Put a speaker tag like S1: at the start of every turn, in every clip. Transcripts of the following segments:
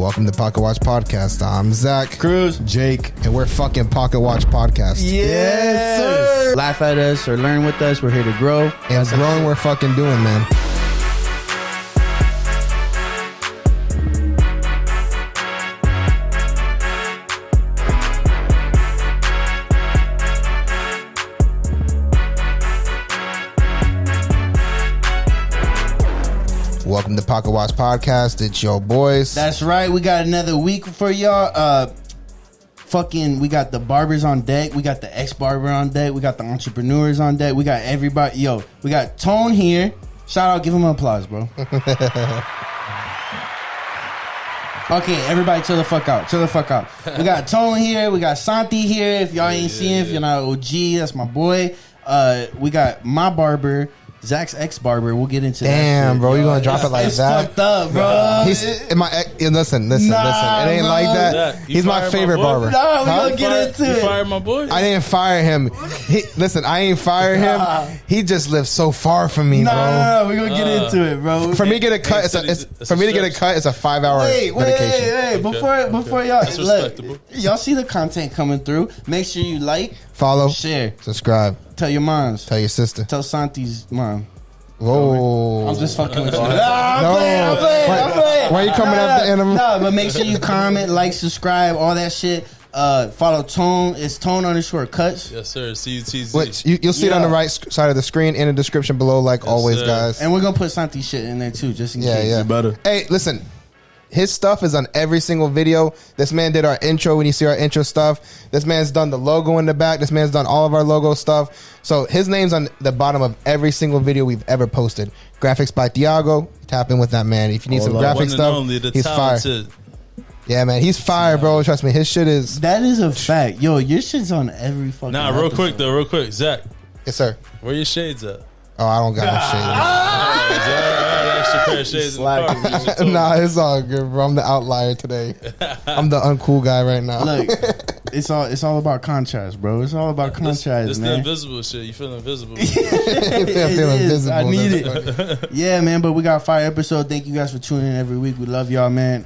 S1: Welcome to Pocket Watch Podcast. I'm Zach,
S2: Cruz,
S1: Jake, and we're fucking Pocket Watch Podcast.
S2: Yes, sir. Laugh at us or learn with us. We're here to grow.
S1: And growing, we're fucking doing, man. Welcome to Pocket Watch Podcast. It's your boys.
S2: That's right. We got another week for y'all. We got the barbers on deck. We got the ex-barber on deck. We got the entrepreneurs on deck. We got everybody. Yo, we got Tone here. Shout out. Give him an applause, bro. Okay, everybody chill the fuck out. Chill the fuck out. We got Tone here. We got Santi here. If y'all ain't seen him, if you're not OG, that's my boy. We got my barber, Zach's ex-barber. We'll get into that.
S1: Damn, bro, you gonna drop it like
S2: it's
S1: that?
S2: Fucked up, bro.
S1: Listen. It ain't
S2: bro.
S1: like that. He's my favorite barber.
S2: Nah, we gonna get into it.
S3: You fired my boy?
S1: I didn't fire him. I ain't fire him. He just lives so far from me, bro.
S2: No, we gonna get into it, bro.
S1: For me to get a cut, it's a 5 hour dedication.
S2: Wait. Before y'all,
S3: That's respectable.
S2: y'all see the content coming through. Make sure you like,
S1: Follow,
S2: share,
S1: subscribe,
S2: tell your moms,
S1: tell your sister.
S2: tell Santi's mom.
S1: Whoa.
S2: I'm just fucking with you. I'm playing.
S1: Why you coming after animal?
S2: No, but make sure you comment, like, subscribe, all that shit. Follow Tone. It's Tone_CUTZ.
S3: Yes, sir. CUTZ.
S1: Which you'll see it on the right side of the screen in the description below, like always,
S3: sir.
S1: guys.
S2: And we're gonna put Santi shit in there too, just in case.
S1: Yeah.
S3: You better.
S1: Hey, listen. His stuff is on every single video. This man did our intro when you see our intro stuff. This man's done the logo in the back. This man's done all of our logo stuff. So his name's on the bottom of every single video we've ever posted. Graphics by Thiago. Tap in with that man. If you need some graphic stuff, he's fire. Yeah, man. He's fire, bro. Trust me. His shit is...
S2: That is a fact. Yo, your shit's on every fucking
S3: Real
S2: episode.
S3: quick. Zach,
S1: Yes, sir.
S3: where your shades at?
S1: Oh, I don't got no shade. Nah, it's all good, bro. I'm the outlier today. I'm the uncool guy right now.
S2: Look, it's all about contrast, bro. It's all about contrast,
S3: this
S2: man.
S3: the invisible shit. You feel invisible.
S1: I'm feeling invisible.
S2: I need
S1: That's
S2: it.
S1: funny.
S2: Yeah, man. But we got a fire episode. Thank you guys for tuning in every week. We love y'all, man.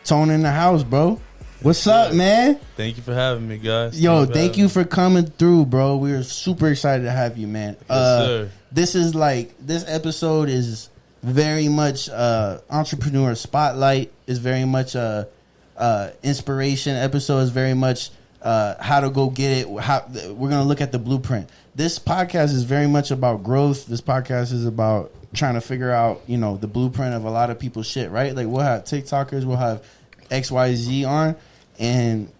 S2: Tone in the house, bro. What's up, man?
S3: Thank you for having me, guys.
S2: Yo, thank you for coming through, bro. We're super excited to have you, man.
S3: Yes, sir.
S2: This episode is very much entrepreneur spotlight. Is very much inspiration episode. Is very much how to go get it. We're gonna look at the blueprint. This podcast is very much about growth. This podcast is about trying to figure out, the blueprint of a lot of people's shit. Right? Like we'll have TikTokers, we'll have XYZ on. And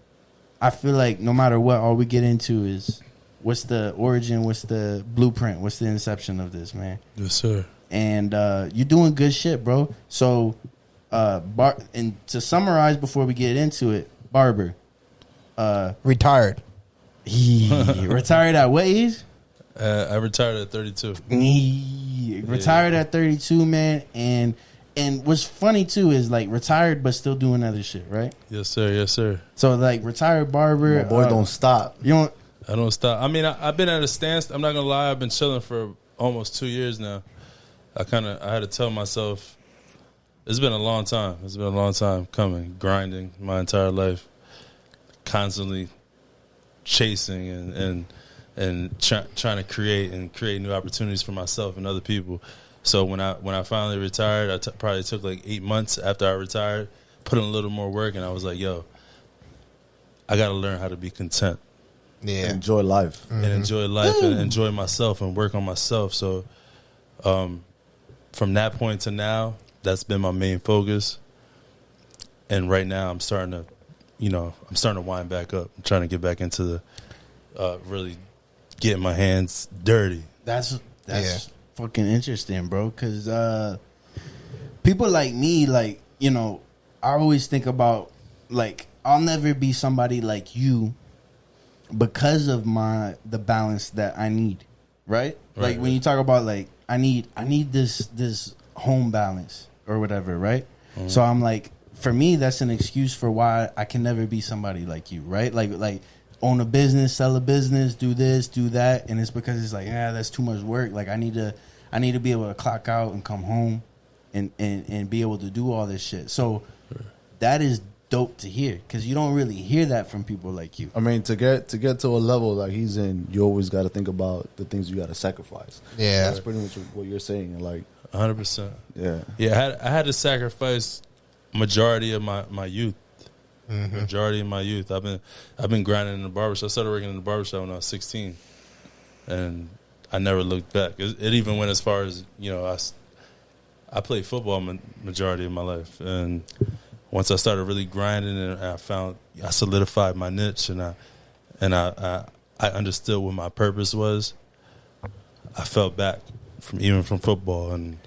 S2: I feel like no matter what, all we get into is what's the origin, what's the blueprint, what's the inception of this, man.
S3: Yes, sir.
S2: And you're doing good shit, bro. So, and to summarize before we get into it, barber.
S1: Retired.
S2: He retired at what age?
S3: I retired at 32.
S2: He retired at 32, man. And what's funny too is like retired but still doing other shit, right?
S3: Yes, sir. Yes, sir.
S2: So like retired barber,
S4: My boy don't stop.
S2: You don't.
S3: I don't stop. I mean, I've been at a stance. I'm not gonna lie. I've been chilling for almost 2 years now. I had to tell myself it's been a long time. It's been a long time coming, grinding my entire life, constantly chasing and trying to create new opportunities for myself and other people. So when I finally retired, I probably took like 8 months after I retired, put in a little more work, and I was like, yo, I got to learn how to be content.
S1: Yeah.
S4: Enjoy life.
S3: And enjoy life and enjoy myself and work on myself. So from that point to now, that's been my main focus. And right now I'm starting to wind back up. I'm trying to get back into the really getting my hands dirty.
S2: That's fucking interesting, bro. Because people like me, like, I always think about, like, I'll never be somebody like you because of the balance that I need, right? Like when you talk about like I need this home balance or whatever, right? Mm-hmm. So I'm like, for me, that's an excuse for why I can never be somebody like you, right? Like own a business, sell a business, do this, do that, and it's because it's like, that's too much work. Like I need to be able to clock out and come home and be able to do all this shit. So that is dope to hear because you don't really hear that from people like you.
S4: I mean, to get to a level like he's in, you always got to think about the things you got to sacrifice.
S1: Yeah.
S4: That's pretty much what you're saying. Like,
S3: 100%.
S4: yeah.
S3: Yeah, I had to sacrifice majority of my youth. Majority of my youth. I've been grinding in the barbershop. I started working in the barbershop when I was 16, and I never looked back. It even went as far as, you know, I played football majority of my life, and once I started really grinding and I solidified my niche, and I understood what my purpose was, I fell back from football and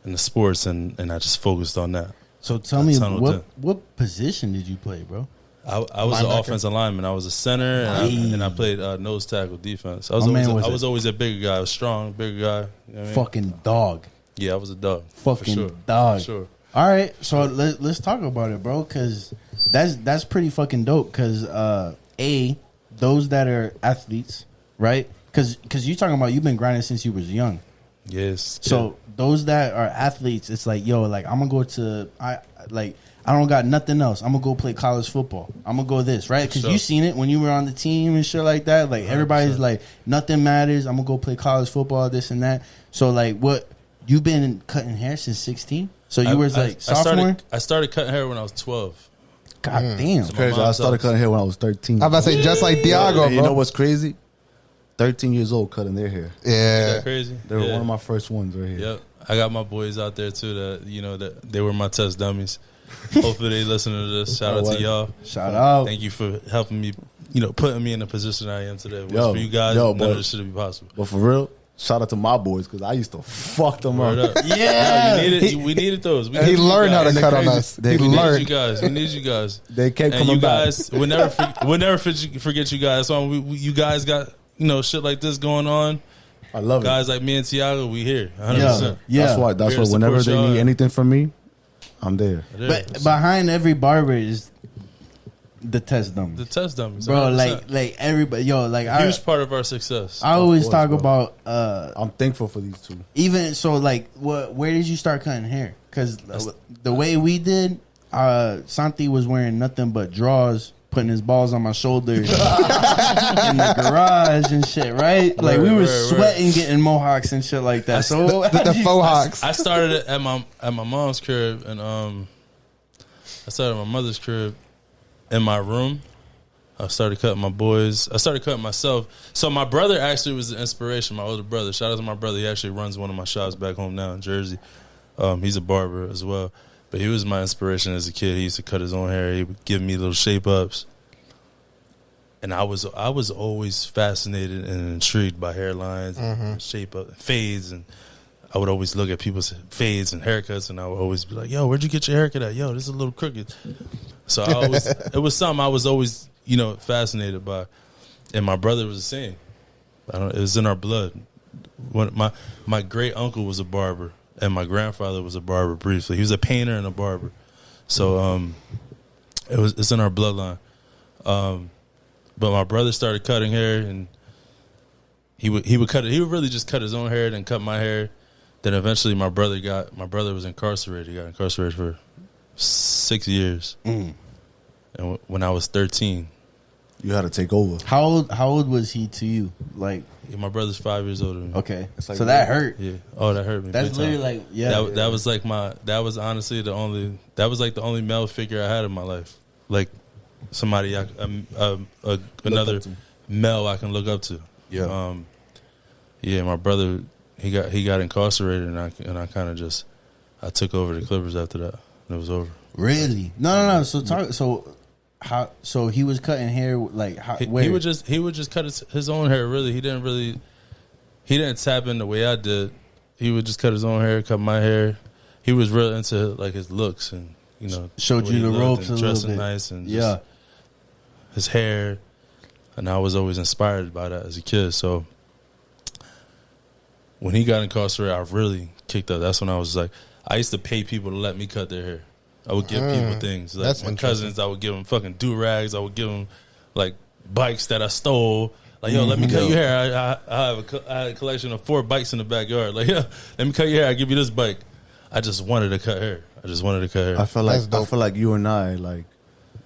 S3: the sports, and I just focused on that.
S2: So tell me, what position did you play, bro?
S3: I was an offensive lineman. I was a center, and I played nose tackle defense. I was always a bigger guy. I was strong, bigger guy. You know what I mean? Fucking
S2: dog.
S3: Yeah, I was a dog.
S2: Fucking
S3: for sure.
S2: dog.
S3: For sure.
S2: All right, so let's talk about it, bro, because that's pretty fucking dope. Because those that are athletes, right? Because you're talking about you've been grinding since you was young.
S3: Yes.
S2: So those that are athletes, it's like, yo, like I'm gonna go to I don't got nothing else. I'm gonna go play college football. I'm gonna go this, right? Because you seen it when you were on the team and shit like that. Like 100%. Everybody's like, nothing matters. I'm gonna go play college football, this and that. So like, what you been cutting hair since 16? So you was like sophomore.
S3: I started cutting hair when I was 12.
S2: God damn,
S4: it's crazy. I started cutting hair when I was 13.
S1: I'm about to say just like Diago, bro.
S4: You know what's crazy? 13 years old cutting their hair.
S1: Yeah,
S3: is that crazy?
S4: They were one of my first ones right here.
S3: Yep, I got my boys out there too. That they were my test dummies. Hopefully they listen to this. Shout out to y'all.
S2: Shout out.
S3: Thank you for helping me. Putting me in the position I am today. For you guys, none of this should be possible.
S4: But for real, shout out to my boys because I used to fuck them up.
S2: Yeah,
S3: we needed those.
S1: He learned how to cut on us.
S3: We needed you guys.
S4: They kept
S3: and
S4: coming
S3: you
S4: back.
S3: guys, we'll never forget you guys. So you guys got shit like this going on.
S4: I love
S3: guys like me and Tiago. We here. 100%.
S2: Yeah.
S4: That's why. Whenever they need anything from me, I'm there.
S2: But behind every barber is the test dummies.
S3: The test dummies,
S2: bro. Like everybody,
S3: huge part of our success.
S2: I always talk about.
S4: I'm thankful for these two.
S2: Even so, like, where did you start cutting hair? Because the way we did, Santi was wearing nothing but drawers, putting his balls on my shoulders in the garage and shit. Right? Like we were sweating, getting mohawks and shit like that. So
S1: the faux hawks.
S3: I started it at my mom's crib, and I started at my mother's crib. In my room, I started cutting my boys. I started cutting myself. So my brother actually was the inspiration. My older brother. Shout out to my brother. He actually runs one of my shops back home now in Jersey. He's a barber as well. But he was my inspiration as a kid. He used to cut his own hair. He would give me little shape ups. And I was always fascinated and intrigued by hairlines, and shape up, fades, and I would always look at people's fades and haircuts, and I would always be like, "Yo, where'd you get your haircut at? Yo, this is a little crooked." So it was something I was always, fascinated by. And my brother was the same. It was in our blood. When my great uncle was a barber, and my grandfather was a barber briefly. He was a painter and a barber. So it's in our bloodline. But my brother started cutting hair, and he would cut it. He would really just cut his own hair, then cut my hair. Then eventually my brother was incarcerated. He got incarcerated for 6 years. And when I was 13,
S4: you had to take over.
S2: How old was he to you? Like,
S3: my brother's 5 years older than me.
S2: Okay, like, so that hurt.
S3: Yeah. Oh, that hurt me.
S2: That's literally like
S3: That was like that was honestly the only male figure I had in my life. Like somebody another male I can look up to.
S4: Yeah.
S3: Yeah. My brother. He got incarcerated, and I kind of just I took over the Clippers after that, and it was over.
S2: Really? No. So he was cutting hair like where?
S3: He would just cut his own hair. Really, he didn't tap in the way I did. He would just cut his own hair, cut my hair. He was real into like his looks and
S2: showed you the ropes, and
S3: dressing
S2: bit.
S3: nice and just his hair, and I was always inspired by that as a kid. So. When he got incarcerated, I really kicked up. That's when I was like, I used to pay people to let me cut their hair. I would give people things. Like
S1: that's
S3: my cousins, I would give them fucking do-rags. I would give them, like, bikes that I stole. Like, yo, let me cut your hair. I had a collection of 4 bikes in the backyard. Like, yo, let me cut your hair. I'll give you this bike. I just wanted to cut hair. I just wanted to cut hair.
S4: I feel like you and I, like,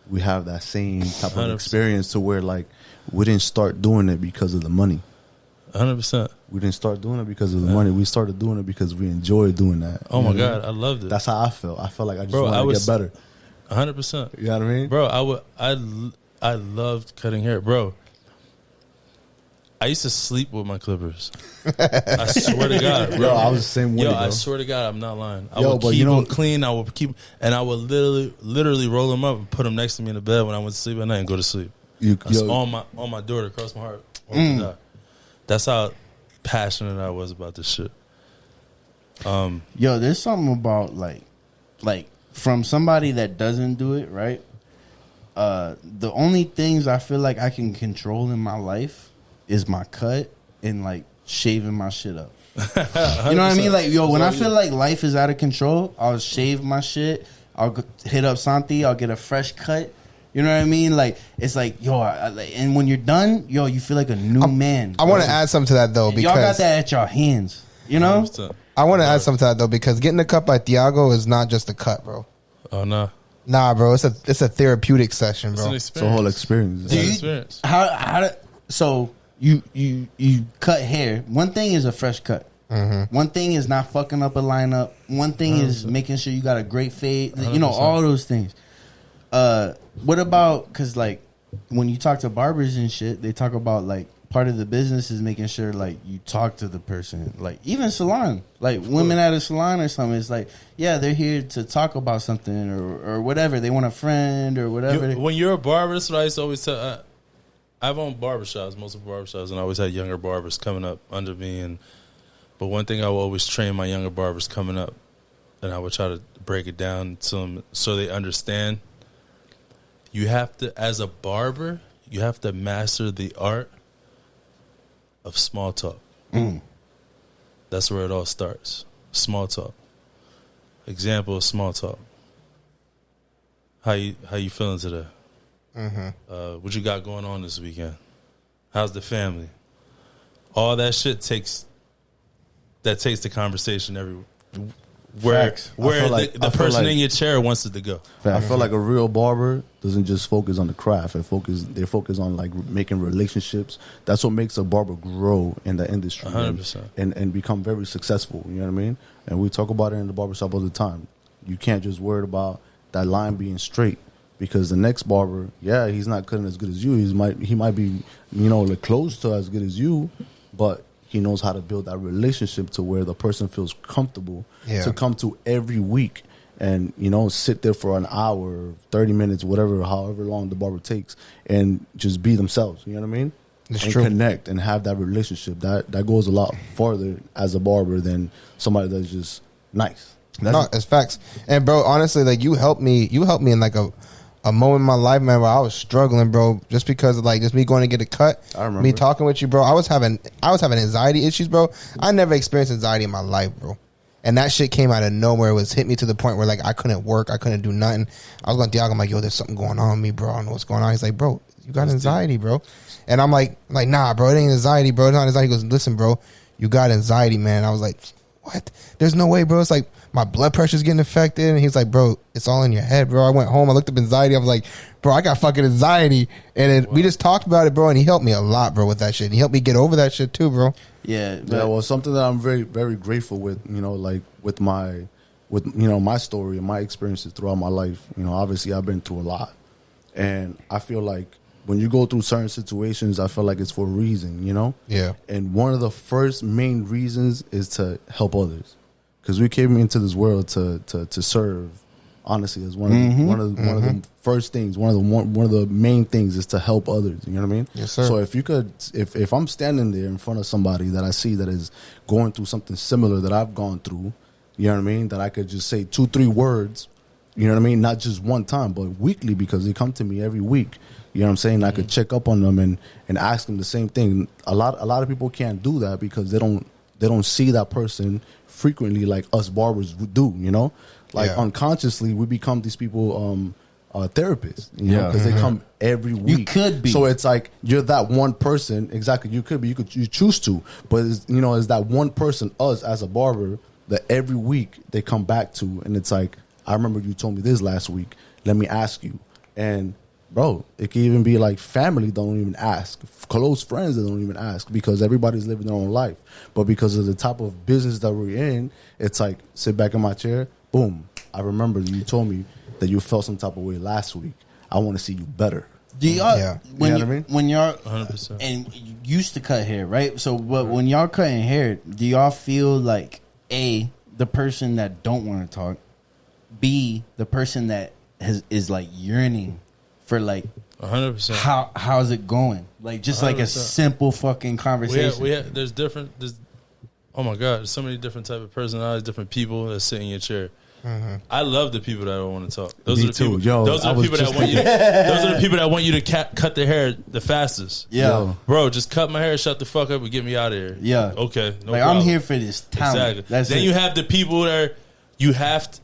S4: we have that same type of
S3: 100%.
S4: experience to where, like, we didn't start doing it because of the money.
S3: 100%.
S4: We didn't start doing it because of the money. We started doing it because we enjoyed doing that.
S3: Oh my God, I loved it.
S4: That's how I felt. I felt like I just
S3: Bro,
S4: wanted to get better.
S3: 100%.
S4: You know what I mean?
S3: Bro, I loved cutting hair, bro. I used to sleep with my clippers. I swear to God, bro.
S4: Yo, I was the same way,
S3: Yo,
S4: bro.
S3: I swear to God, I'm not lying. I
S4: Yo,
S3: would
S4: but
S3: keep
S4: you know-
S3: them clean. I would keep, and I would literally roll them up and put them next to me in the bed when I went to sleep at night and go to sleep. That's on my door to cross my heart. That's how passionate I was about this shit.
S2: Yo, there's something about like from somebody that doesn't do it, right? The only things I feel like I can control in my life is my cut and like shaving my shit up. You know what I mean? Like, yo, when I feel like life is out of control, I'll shave my shit. I'll hit up Santi. I'll get a fresh cut. You know what I mean? Like, it's like, yo, and when you're done, yo, you feel like a new man.
S1: I want to add something to that though, because
S2: y'all got that at your hands. You know?
S3: 100%.
S1: I want to add something to that though, because getting a cut by Thiago is not just a cut, bro.
S3: Oh no,
S1: Nah, bro, it's a therapeutic session,
S3: it's
S1: bro.
S3: an
S4: It's a whole experience.
S3: It's an experience.
S2: So you cut hair. One thing is a fresh cut. One thing is not fucking up a lineup. One thing is making sure you got a great fade. You know,
S3: 100%.
S2: all those things. What about, because like when you talk to barbers and shit, they talk about like part of the business is making sure like you talk to the person. Like even salon, like women at a salon or something, it's like, yeah, they're here to talk about something or whatever. They want a friend or whatever.
S3: When you're a barber, that's what I used to always tell. I've owned barbershops, multiple barbershops, and I always had younger barbers coming up under me. But one thing I will always train my younger barbers coming up, and I would try to break it down to them so they understand. You have to, as a barber, you have to master the art of small talk. That's where it all starts. Small talk. Example of small talk. How you feeling today? What you got going on this weekend? How's the family? All that shit takes the conversation everywhere. Where the person in your chair wants it to go.
S4: I feel like a real barber doesn't just focus on the craft. They focus on like making relationships. That's what makes a barber grow in the industry
S3: 100%.
S4: and become very successful. You know what I mean? And we talk about it in the barbershop all the time. You can't just worry about that line being straight, because the next barber, yeah, he's not cutting as good as you. He might be, like close to as good as you, but he knows how to build that relationship to where the person feels comfortable to come to every week and, sit there for an hour, 30 minutes, whatever, however long the barber takes, and just be themselves. You know what I mean?
S1: It's
S4: and
S1: true.
S4: Connect and have that relationship. That goes a lot farther as a barber than somebody that's just nice.
S1: No, it's facts. And bro, honestly, like you helped me in like a moment in my life, man, where I was struggling, bro, just because of like just me going to get a cut.
S4: I remember.
S1: Me talking with you, bro. I was having anxiety issues, bro. I never experienced anxiety in my life, bro. And that shit came out of nowhere. It was hit me to the point where like I couldn't work, I couldn't do nothing. I was going to Thiago, I'm like, yo, there's something going on with me, bro. I don't know what's going on. He's like, bro, you got anxiety, bro. And I'm like, nah, bro, it ain't anxiety, bro. It's not anxiety. He goes, listen, bro, you got anxiety, man. I was like, what? There's no way, bro. It's like my blood pressure's getting affected. And he's like, bro, it's all in your head, bro. I went home, I looked up anxiety. I was like, bro, I got fucking anxiety. And we just talked about it, bro. And he helped me a lot, bro, with that shit. He helped me get over that shit too, bro.
S2: Yeah.
S4: Well, something that I'm very, very grateful with, like with my story and my experiences throughout my life. Obviously I've been through a lot. And I feel like when you go through certain situations, I feel like it's for a reason,
S1: Yeah.
S4: And one of the first main reasons is to help others, because we came into this world to serve. Honestly, is one of the first things, one of the main things is to help others. You know what I mean?
S1: Yes, sir.
S4: So if I'm standing there in front of somebody that I see that is going through something similar that I've gone through, you know what I mean? That I could just say 2-3 words, you know what I mean? Not just one time, but weekly, because they come to me every week. You know what I'm saying? I could check up on them and ask them the same thing. A lot of people can't do that because they don't see that person frequently like us barbers do. Unconsciously we become these people therapists. Because they come every week.
S2: You could be.
S4: So it's like you're that one person. Exactly, you could be. You choose to, but it's that one person, us as a barber, that every week they come back to, and it's like I remember you told me this last week. Let me ask you. And bro, it can even be like family don't even ask, close friends that don't even ask, because everybody's living their own life. But because of the type of business that we're in, it's like, sit back in my chair, boom. I remember you told me that you felt some type of way last week. I want to see you better.
S2: Do y'all,
S1: Yeah.
S2: when
S4: You know what I mean?
S2: when y'all
S3: 100%.
S2: and you used to cut hair, right? So, but when y'all cutting hair, do y'all feel like A, the person that don't want to talk, B, the person that is like yearning for like
S3: 100%.
S2: how's it going? Like just like a
S3: 100%.
S2: simple fucking conversation.
S3: There's oh my God, there's so many different type of personalities, different people that sit in your chair. I love the people that don't want to talk. Those
S4: Me
S3: are the people.
S4: too. Yo,
S3: those
S4: I
S3: are the
S4: was
S3: people that
S4: just
S3: want you. Those are the people that want you to cut their hair the fastest.
S2: Yeah.
S4: Yo.
S3: Bro, just cut my hair, shut the fuck up, and get me out of here.
S2: Yeah.
S3: Okay. No
S2: Like
S3: problem.
S2: I'm here for this talent.
S3: Exactly.
S2: That's
S3: then
S2: it.
S3: you have the people that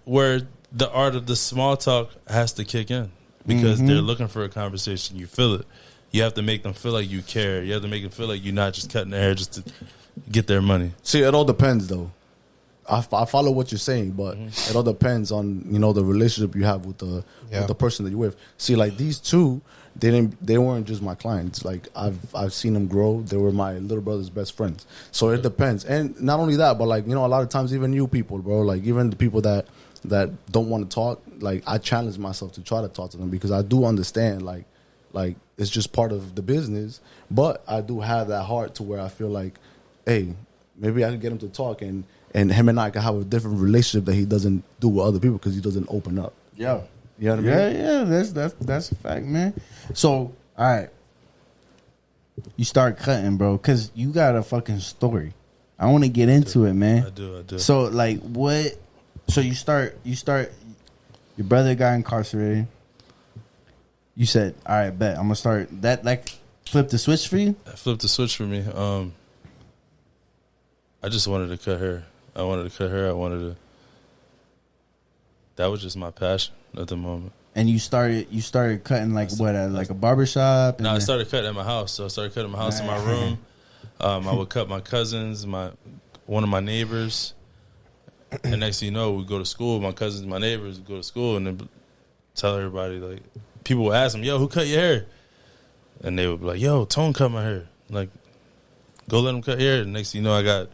S3: where the art of the small talk has to kick in because they're looking for a conversation. You feel it. You have to make them feel like you care. You have to make them feel like you're not just cutting their hair just to get their money.
S4: See, it all depends, though. I follow what you're saying, but it all depends on the relationship you have with the person that you're with. See, like these two, they weren't just my clients. Like I've seen them grow. They were my little brother's best friends. So it depends, and not only that, but like a lot of times even new people, bro. Like even the people that don't want to talk. Like I challenge myself to try to talk to them because I do understand. Like it's just part of the business, but I do have that heart to where I feel like, hey, maybe I can get him to talk and him and I can have a different relationship that he doesn't do with other people because he doesn't open up.
S2: Yeah.
S4: You know what I mean?
S2: Yeah, that's a fact, man. So, all right. You start cutting, bro, because you got a fucking story. I want to get into it, man.
S3: I do.
S2: So, like, what? So you start. Your brother got incarcerated. You said, all right, bet. I'm going to start. That, like, flip the switch for you?
S3: That flipped the switch for me. I just wanted to cut hair. I wanted to cut hair. That was just my passion at the moment.
S2: And you started cutting, like, what, at, like, a barbershop?
S3: No, I started cutting at my house. So I started cutting my house in my room. I would cut my cousins, one of my neighbors. And next thing you know, we go to school. My cousins, my neighbors would go to school and then tell everybody, like, people would ask them, yo, who cut your hair? And they would be like, yo, Tone cut my hair. Like, go let him cut your hair. And next thing you know, I got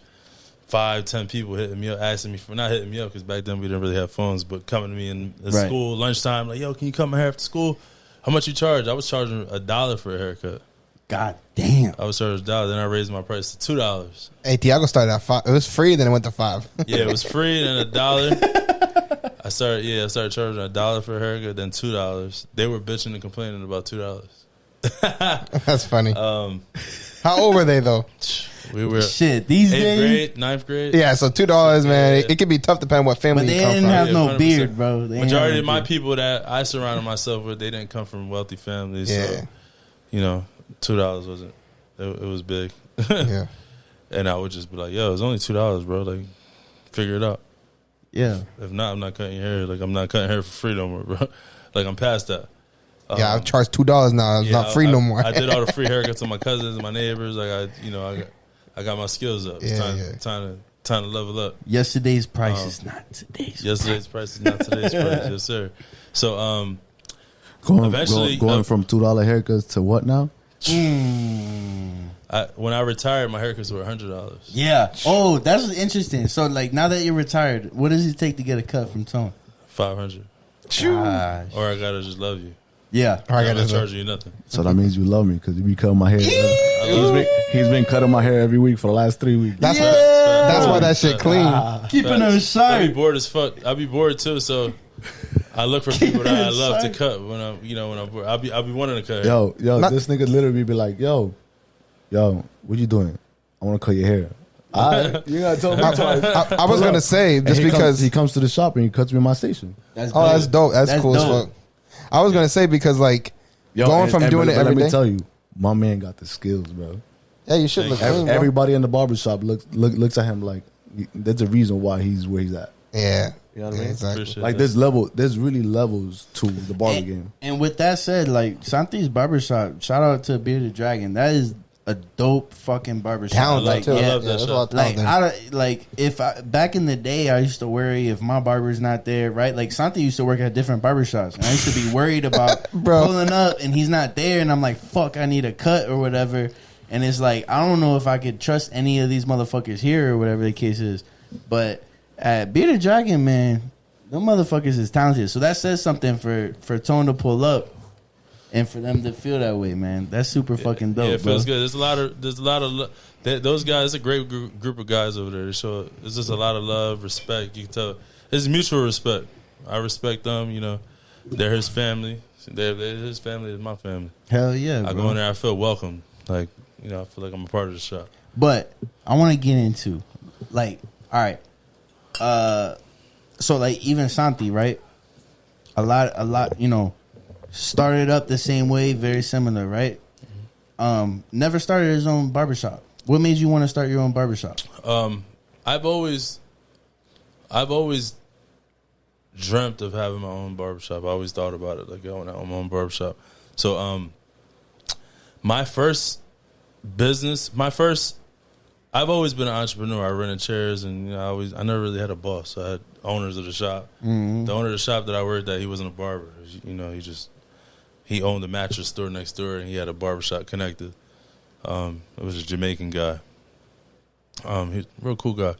S3: 5-10 people hitting me up, asking me for, not hitting me up because back then we didn't really have phones, but coming to me in
S2: Right.
S3: school, lunchtime, like, yo, can you cut my hair after school? How much you charge? I was charging $1 for a haircut.
S2: God damn.
S3: I was charging $1. Then I raised my price to $2.
S1: Hey, Tiago started at $5. It was free, then it went to $5.
S3: Yeah, it was free, then $1. I started charging $1 for a haircut, then $2. They were bitching and complaining about $2.
S1: That's funny. How old were they though?
S3: We were
S2: Shit, these
S3: 8th
S2: days.
S3: grade, 9th grade.
S1: Yeah, so $2, man.
S3: Yeah.
S1: It can be tough depending on what family
S2: But they
S1: you come
S2: didn't
S1: from.
S2: have
S3: Yeah,
S2: no
S3: 100%.
S2: beard, bro. They ain't
S3: Majority
S2: have
S3: of
S2: no
S3: my
S2: beard.
S3: people that I surrounded myself with, they didn't come from wealthy families.
S1: Yeah.
S3: So, $2 wasn't. It was big.
S1: Yeah.
S3: And I would just be like, yo, it's only $2, bro. Like, figure it out.
S2: Yeah.
S3: If not, I'm not cutting your hair. Like, I'm not cutting hair for free no more, bro. Like, I'm past that.
S1: Yeah, I charge $2 now. It's not free no more.
S3: I did all the free haircuts on my cousins and my neighbors. Like, I got my skills up. It's
S1: Yeah,
S3: time to level up.
S2: Yesterday's price is not today's.
S3: Yesterday's price is not today's price. Yes, sir. So,
S4: Going
S3: Eventually,
S4: from $2 haircuts to what now?
S3: when I retired, my haircuts were $100.
S2: Yeah. Oh, that's interesting. So, like, now that you're retired, what does it take to get a cut from Tone?
S3: $500.
S2: Gosh.
S3: Or I gotta just love you.
S2: Yeah.
S1: All right,
S3: I'm
S1: I
S3: not
S1: got this.
S3: charging you nothing.
S4: So that means you love me because you be cutting my hair. He's been cutting my hair every week for the last 3 weeks.
S1: That's
S2: Yeah.
S1: that's why that shit clean.
S2: Keeping them
S3: I be
S2: sharp.
S3: bored as fuck. I be bored too, so I look for people that I love to cut when I'm bored. I'll be wanting to cut hair.
S4: Yo,
S1: Not-
S4: this nigga literally be like, yo, what you doing? I want to cut your hair. All right, you gotta tell me twice.
S1: I was gonna say just
S4: And
S1: because.
S4: he comes to the shop and he cuts me in my station.
S1: Oh, that's dope. That's cool as fuck. I was gonna say because like going from doing it every
S4: Let me
S1: day.
S4: tell you, my man got the skills, bro.
S1: Yeah, you should look clean, bro.
S4: Everybody in the barbershop looks at him like there's a reason why he's where he's at.
S1: Yeah,
S4: You know what I mean?
S3: Appreciate
S1: exactly.
S4: Like
S3: that.
S4: there's really levels to the barber game.
S2: And with that said, like, Santi's Barbershop, shout out to Bearded Dragon. That is a dope fucking barbershop.
S1: Talent,
S3: like,
S1: too.
S3: I love that
S1: there's
S3: shit.
S1: a lot of
S2: Like
S1: talent there.
S2: if I back in the day, I used to worry if my barber's not there, right? Like Santi used to work at different barbershops, and I used to be worried about
S1: Bro.
S2: pulling up and he's not there, and I'm like, fuck, I need a cut or whatever. And it's like I don't know if I could trust any of these motherfuckers here or whatever the case is. But at Bearded Dragon, man, them motherfuckers is talented. So that says something for Tone to pull up. And for them to feel that way, man, that's super fucking dope.
S3: Yeah, it feels
S2: bro.
S3: good. There's a lot of those guys. A great group of guys over there. So it's just a lot of love, respect. You can tell it's mutual respect. I respect them. You know, they're his family. They're his family is my family.
S2: Hell yeah,
S3: I
S2: bro.
S3: go in there, I feel welcome. Like, you know, I feel like I'm a part of the shop.
S2: But I want to get into, like, all right, so like even Santi, right? A lot, you know, started up the same way, very similar, right? Never started his own barbershop. What made you want to start your own barbershop?
S3: I've always dreamt of having my own barbershop. I always thought about it, like I want to own my own barbershop. So, my first business, I've always been an entrepreneur. I rented chairs, and you know, I never really had a boss. I had owners of the shop. Mm-hmm. The owner of the shop that I worked at, he wasn't a barber. You know, he owned a mattress store next door, and he had a barbershop connected. It was a Jamaican guy. He's a real cool guy.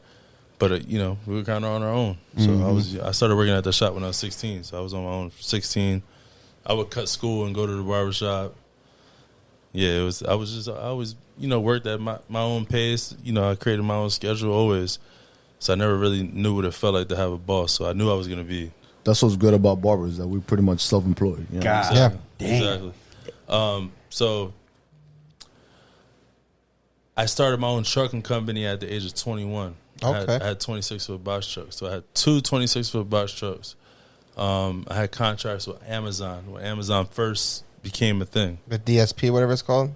S3: But, you know, we were kind of on our own. So I started working at the shop when I was 16. So I was on my own for 16. I would cut school and go to the barbershop. Yeah, I always, you know, worked at my own pace. You know, I created my own schedule always. So I never really knew what it felt like to have a boss. So I knew I was going to be.
S4: That's what's good about barbers, that we're pretty much self-employed. You know?
S2: God.
S3: Exactly.
S2: Damn.
S3: Exactly. So I started my own trucking company at the age of 21.
S1: Okay.
S3: I had 26-foot box trucks. So I had two 26-foot box trucks. I had contracts with Amazon when Amazon first became a thing.
S1: The DSP, whatever it's called?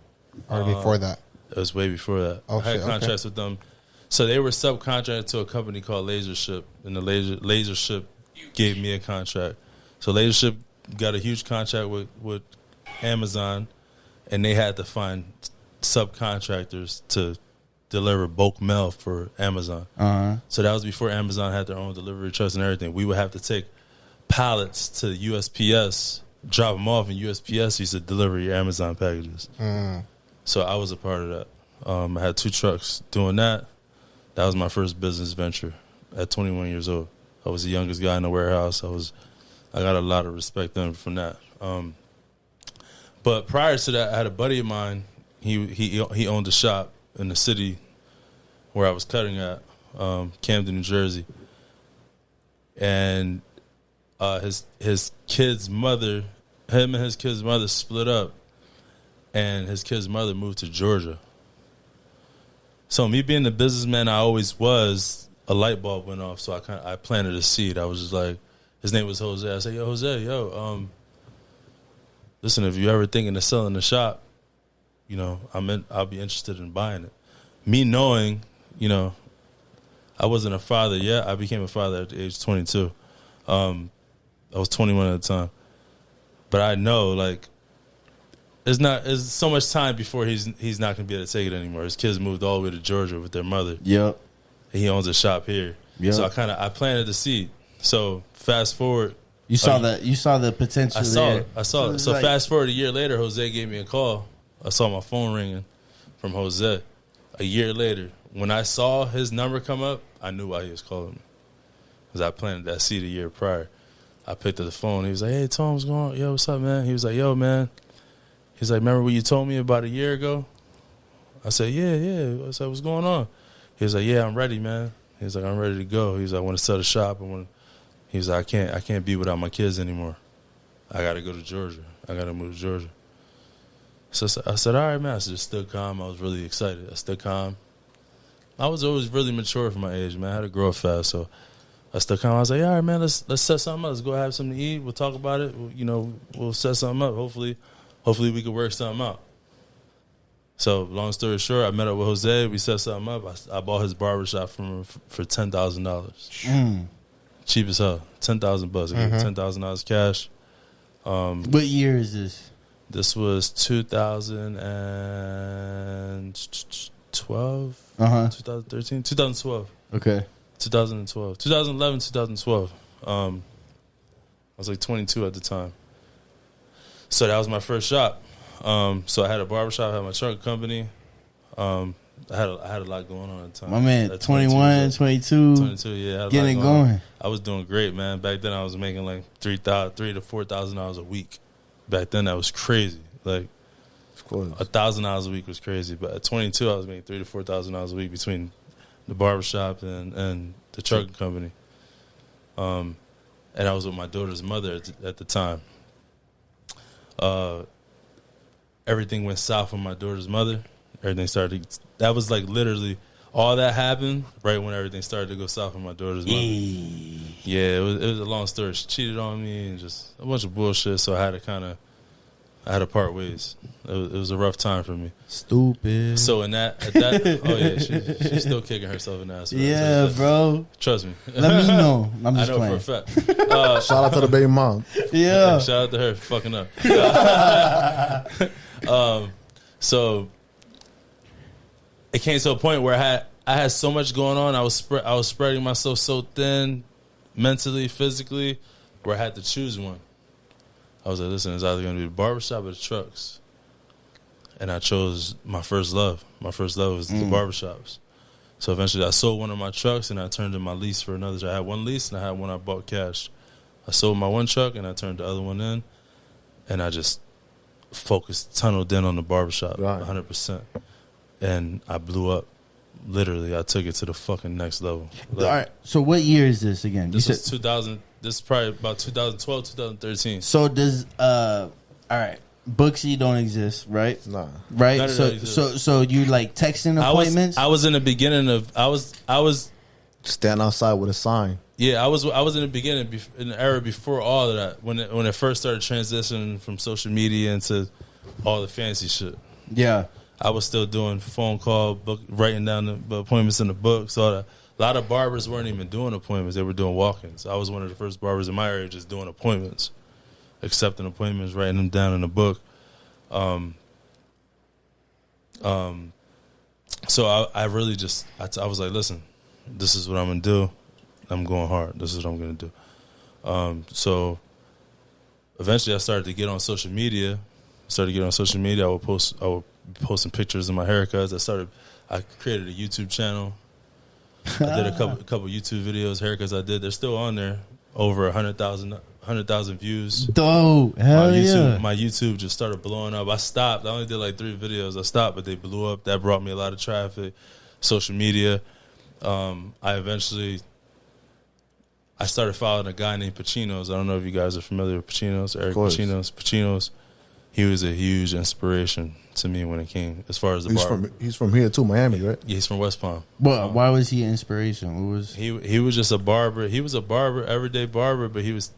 S1: Or before that?
S3: It was way before that.
S1: Oh,
S3: I had
S1: shit,
S3: contracts with them. So they were subcontracted to a company called Lasership, and the Lasership gave me a contract. So Lasership got a huge contract with Amazon, and they had to find subcontractors to deliver bulk mail for Amazon. So that was before Amazon had their own delivery trucks and everything. We would have to take pallets to USPS, drop them off, and USPS used to deliver your Amazon packages. So I was a part of that. I had two trucks doing that. That was my first business venture at 21 years old. I was the youngest guy in the warehouse. I got a lot of respect then from that. But prior to that, I had a buddy of mine. He owned a shop in the city where I was cutting at, Camden, New Jersey. And his kid's mother, him and his kid's mother split up, and his kid's mother moved to Georgia. So me being the businessman I always was, a light bulb went off. So I planted a seed. I was just like, his name was Jose. I said, yo, Jose, listen, if you ever thinking of selling the shop, you know, I'll be interested in buying it. Me knowing, you know, I wasn't a father yet. I became a father at the age of 22. I was 21 at the time. But I know, like, there's so much time before he's not going to be able to take it anymore. His kids moved all the way to Georgia with their mother.
S2: Yep.
S3: He owns a shop here.
S2: Yep.
S3: So I planted the seed. So fast forward.
S2: You saw the potential there.
S3: I saw it. So
S2: like,
S3: fast forward a year later, Jose gave me a call. I saw my phone ringing from Jose. A year later, when I saw his number come up, I knew why he was calling me. Because I planted that seed a year prior. I picked up the phone. He was like, hey, Tom, what's going on? Yo, what's up, man? He was like, yo, man. He's like, remember what you told me about a year ago? I said, yeah. I said, what's going on? He was like, yeah, I'm ready, man. He was like, I'm ready to go. He was like, I want to set a shop. He was like, I can't be without my kids anymore. I got to go to Georgia. I got to move to Georgia. So I said, all right, man. I just stood calm. I was really excited. I stood calm. I was always really mature for my age, man. I had to grow up fast, so I stood calm. I was like, all right, man, let's set something up. Let's go have something to eat. We'll talk about it. We'll set something up. Hopefully we could work something out. So long story short, I met up with Jose. We set something up. I bought his barbershop from him for $10,000. Cheap as hell. $10,000. I gave him $10,000 cash.
S2: What year is this?
S3: This was 2012, 2013, 2012.
S2: Okay.
S3: 2012. 2011, 2012. I was like 22 at the time. So that was my first shop. So I had a barbershop, I had my truck company. I had a lot going on at the time.
S2: My man, 21, 22.
S3: 22, yeah. I had
S2: getting it going.
S3: I was doing great, man. Back then I was making like $3,000 to $4,000 a week. Back then that was crazy. Like,
S4: of course,
S3: $1,000 a week was crazy. But at 22, I was making $3,000 to $4,000 a week between the barbershop and the trucking company. And I was with my daughter's mother at the time. Everything went south with my daughter's mother. Everything started. That was like literally all that happened right when everything started to go south with my daughter's mother. Yeah, it was a long story. She cheated on me and just a bunch of bullshit. So I had to part ways. It was a rough time for me.
S2: Stupid.
S3: So at that, oh yeah, she's still kicking herself in the ass.
S2: Yeah, bro.
S3: Trust me.
S2: Let me know. I'm just
S3: I know
S2: playing.
S3: for a fact.
S4: shout out to the baby mom.
S2: Yeah.
S3: Shout out to her for fucking up. So it came to a point where I had so much going on. I was spreading myself so thin, mentally, physically, where I had to choose one. I was like, listen, it's either going to be the barbershop or the trucks. And I chose my first love. My first love was the barbershops. So eventually I sold one of my trucks and I turned in my lease for another. I had one lease and I had one I bought cash. I sold my one truck and I turned the other one in. And I just tunneled in on the barbershop 100%. And I blew up. Literally, I took it to the fucking next level.
S2: All right. So what year is this again?
S3: This is 2000. This is probably about 2012, 2013.
S2: So does all right, Booksy don't exist, right?
S4: Nah.
S2: Right.
S3: None of that exists.
S2: So you like texting appointments?
S3: I was in the beginning of I was
S4: Stand outside with a sign.
S3: yeah I was in the beginning in the era before all of that when it first started transitioning from social media into all the fancy shit.
S2: Yeah.
S3: I was still doing phone call, writing down the appointments in the books. All that. A lot of barbers weren't even doing appointments; they were doing walk-ins. I was one of the first barbers in my area just doing appointments, accepting appointments, writing them down in the book. So I really just I was like, listen, this is what I'm gonna do. I'm going hard. This is what I'm gonna do. So eventually, I started to get on social media. I would posting pictures of my haircuts. I created a YouTube channel. I did a couple YouTube videos, haircuts I did. They're still on there. Over 100,000 views.
S2: Dope. Hell yeah.
S3: My YouTube just started blowing up. I stopped. I only did like 3 videos. I stopped, but they blew up. That brought me a lot of traffic. Social media. I started following a guy named Pacino's. I don't know if you guys are familiar with Pacino's. Eric Pacino's. He was a huge inspiration to me when it came as far as the barber.
S4: He's from here too, Miami, right?
S3: Yeah, he's from West Palm.
S2: Well, why was he an inspiration? What was
S3: he was just a barber. He was a barber, everyday barber, but he was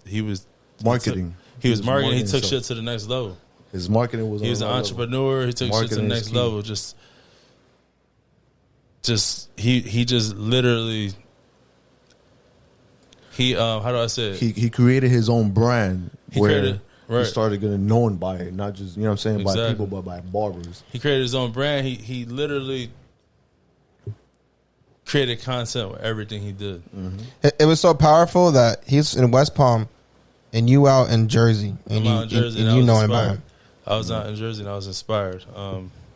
S4: marketing.
S3: He was marketing. He took shit to the next level.
S4: His marketing was.
S3: He was an entrepreneur. He took shit to the next level. Just he just literally. How do I say it?
S4: He created his own brand.
S3: Right.
S4: He started getting known by it, not just, you know what I'm saying,
S3: Exactly.
S4: by people, but by barbers.
S3: He created his own brand. He literally created content with everything he did.
S1: Mm-hmm. It was so powerful that he's in West Palm and you out in Jersey. And
S3: I'm out in Jersey
S1: and you know him by him.
S3: I was out in Jersey and I was inspired.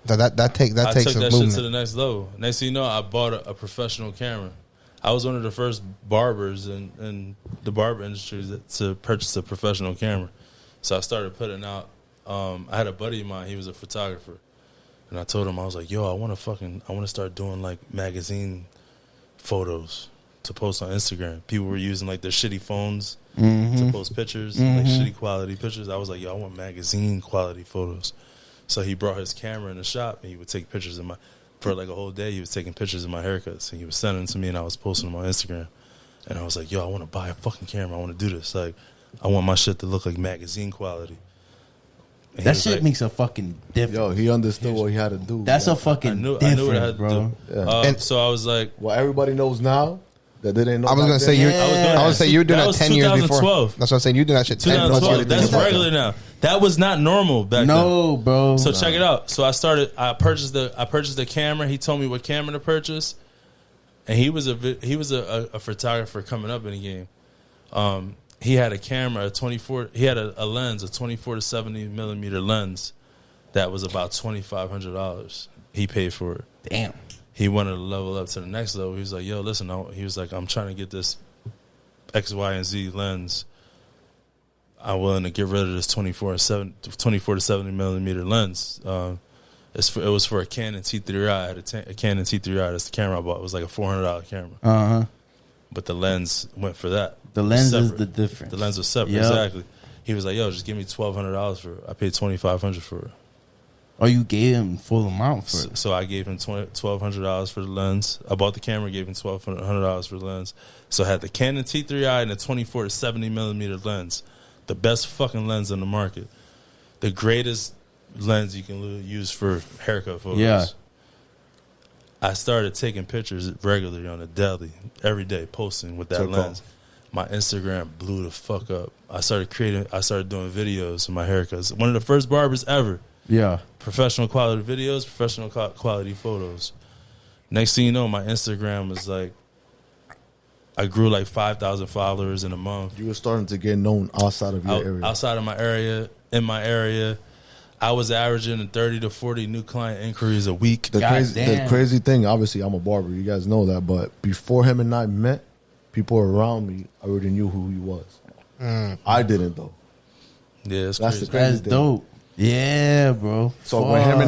S1: That takes
S3: I took
S1: some
S3: that
S1: movement.
S3: shit to the next level. Next thing you know, I bought a professional camera. I was one of the first barbers in the barber industry to purchase a professional camera. So I started putting out. I had a buddy of mine. He was a photographer, and I told him, I was like, "Yo, I want to start doing like magazine photos to post on Instagram." People were using like their shitty phones to post pictures, like shitty quality pictures. I was like, "Yo, I want magazine quality photos." So he brought his camera in the shop, and he would take pictures of for like a whole day. He was taking pictures of my haircuts, and he was sending them to me, and I was posting them on Instagram. And I was like, "Yo, I want to buy a fucking camera. I want to do this. Like, I want my shit to look like magazine quality." And
S2: that shit makes a fucking difference.
S4: Yo, he understood what he had to do.
S2: That's a fucking difference,
S3: I knew what I had to
S2: bro.
S3: do.
S4: Yeah.
S3: And so I was like,
S4: well, everybody knows now that they didn't know.
S1: I was gonna say you. I was gonna say you were doing that 10 years before.
S3: 2012.
S1: That's what I'm saying. You did that shit 10 plus
S3: 2012.
S1: years
S3: That's
S1: before.
S3: regular now. That was not normal back then.
S2: No, bro.
S3: So check it out. So I purchased the camera. He told me what camera to purchase, and he was a photographer coming up in the game. He had a camera, he had a lens, a 24 to 70 millimeter lens that was about $2,500. He paid for it.
S2: Damn.
S3: He wanted to level up to the next level. He was like, yo, listen, he was like, I'm trying to get this X, Y, and Z lens. I'm willing to get rid of this 24 to 70 millimeter lens. It was for a Canon T3i. I had a Canon T3i. That's the camera I bought. It was like a $400 camera. But the lens went for that.
S2: The lens is the difference.
S3: The lens was separate, exactly. He was like, yo, just give me $1,200 for it. I paid $2,500 for it.
S2: Oh, you gave him full amount for it.
S3: So I gave him $1,200 for the lens. I bought the camera, gave him $1,200 for the lens. So I had the Canon T3i and a 24 to 70 millimeter lens. The best fucking lens on the market. The greatest lens you can use for haircut photos.
S2: Yeah.
S3: I started taking pictures regularly on the daily, every day, posting with that lens. My Instagram blew the fuck up. I started doing videos of my haircuts. One of the first barbers ever.
S2: Yeah.
S3: Professional quality videos, professional quality photos. Next thing you know, my Instagram was like, I grew like 5,000 followers in a month.
S4: You were starting to get known outside of your area.
S3: Outside of my area, in my area, I was averaging 30 to 40 new client inquiries a week.
S4: The crazy thing, obviously, I'm a barber. You guys know that. But before him and I met, people around me already knew who he was. I didn't, though.
S3: Yeah, that's
S4: the
S3: crazy.
S4: crazy
S2: That's
S4: thing.
S2: dope. Yeah, bro.
S4: So when him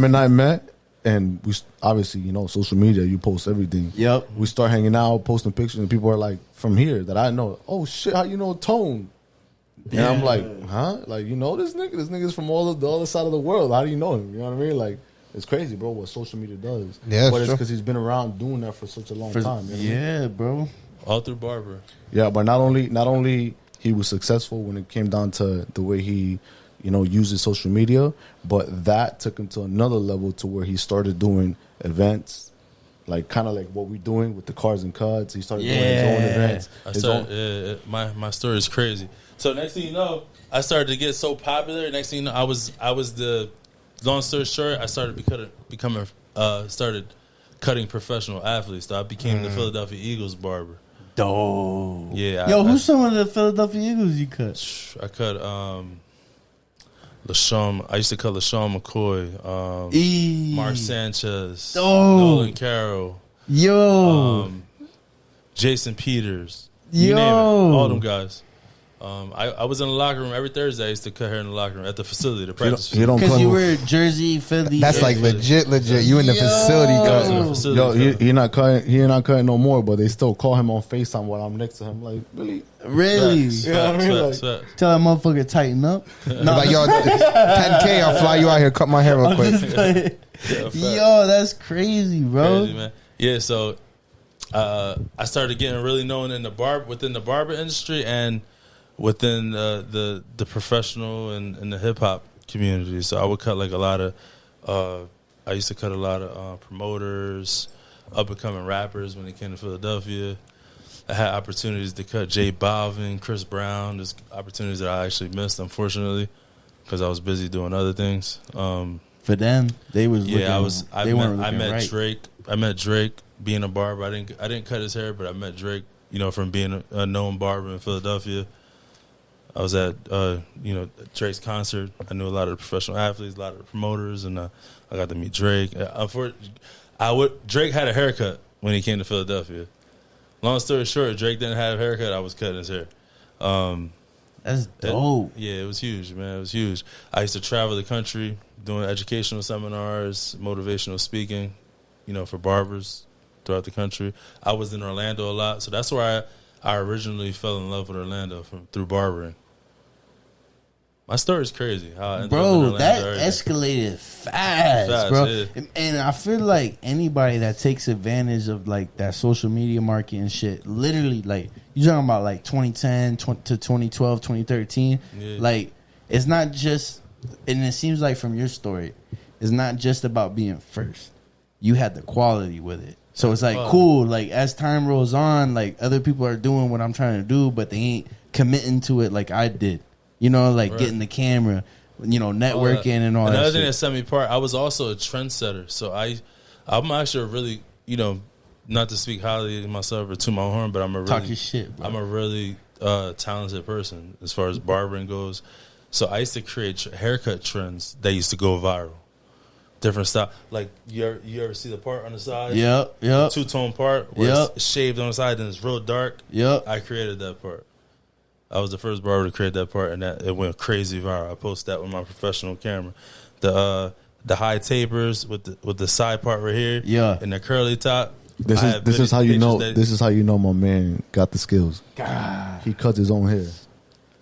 S4: and I met, and we obviously, social media, you post everything.
S2: Yep.
S4: We start hanging out, posting pictures, and people are like, from here, that I know, oh shit, how you know Tone? And I'm like, huh? Like, you know this nigga? This nigga's from the other side of the world. How do you know him? You know what I mean? Like, it's crazy, bro, what social media does.
S1: Yeah,
S4: but it's
S1: true.
S4: because he's been around doing that for such a long time. You know what I mean?
S2: Yeah, bro.
S3: All through barber.
S4: Yeah, but not only he was successful when it came down to the way he, uses social media, but that took him to another level to where he started doing events, like kind of like what we're doing with the cars and CUTZ. He started doing his own events.
S3: My story is crazy. So next thing you know, I started to get so popular. Next thing you know, I was the, long story short, I started started cutting professional athletes. So I became the Philadelphia Eagles barber.
S2: Dope.
S3: Yeah.
S2: Yo, who's some of the Philadelphia Eagles you cut?
S3: I cut LaShawn. I used to cut LaShawn McCoy, Mark Sanchez, Nolan Carroll, Jason Peters. You name it, all them guys. I was in the locker room every Thursday. I used to cut hair in the locker room at the facility, the practice facility.
S2: Because you were Jersey, Philly.
S1: That's like legit. You in the facility cutting.
S4: Yo, he not cutting no more, but they still call him on FaceTime while I'm next to him. Like, really?
S3: Facts,
S4: You know what I mean?
S3: facts.
S2: Tell that motherfucker tighten up.
S1: Like, yo, 10K, I'll fly you out here, cut my hair real quick.
S2: Yo, that's crazy, bro.
S3: Crazy, man. Yeah, so I started getting really known in within the barber industry and within the professional and the hip hop community. So I would cut like a lot of I used to cut a lot of promoters, up and coming rappers when they came to Philadelphia. I had opportunities to cut J Balvin, Chris Brown. There's opportunities that I actually missed, unfortunately, because I was busy doing other things.
S2: For them, they was
S3: I met Drake. I met Drake being a barber. I didn't cut his hair, but I met Drake. From being a known barber in Philadelphia. I was at Drake's concert. I knew a lot of the professional athletes, a lot of the promoters, and I got to meet Drake. Drake had a haircut when he came to Philadelphia. Long story short, Drake didn't have a haircut. I was cutting his hair.
S2: That's dope.
S3: It was huge, man. It was huge. I used to travel the country doing educational seminars, motivational speaking, for barbers throughout the country. I was in Orlando a lot, so that's where I originally fell in love with Orlando through barbering. My story's crazy. How I ended up in Orlando
S2: that
S3: area.
S2: Escalated fast, bro.
S3: Yeah.
S2: And I feel like anybody that takes advantage of like that social media market and shit, literally, like you talking about like 2010 to 2012, 2013, like it's not just. And it seems like from your story, it's not just about being first. You had the quality with it. So it's like cool. Like as time rolls on, like other people are doing what I'm trying to do, but they ain't committing to it like I did. You know, like
S3: Right.
S2: getting the camera, you know, networking and all
S3: Another
S2: that
S3: thing that
S2: shit.
S3: set me apart, I was also a trendsetter. So I'm actually a really, you know, not to speak highly of myself or to my horn, but I'm a really,
S2: Talk your shit, bro.
S3: I'm a really talented person as far as barbering goes. So I used to create haircut trends that used to go viral. Different style, like you ever see the part on the side?
S2: Yep.
S3: Two-tone part where it's shaved on the side and it's real dark.
S2: Yep.
S3: I created that part. I was the first barber to create that part, and that it went crazy viral. I posted that with my professional camera. The high tapers with the side part right here,
S2: Yeah.
S3: and the curly top.
S4: This is how you know. This is how you know my man got the skills.
S2: God.
S4: He cuts his own hair.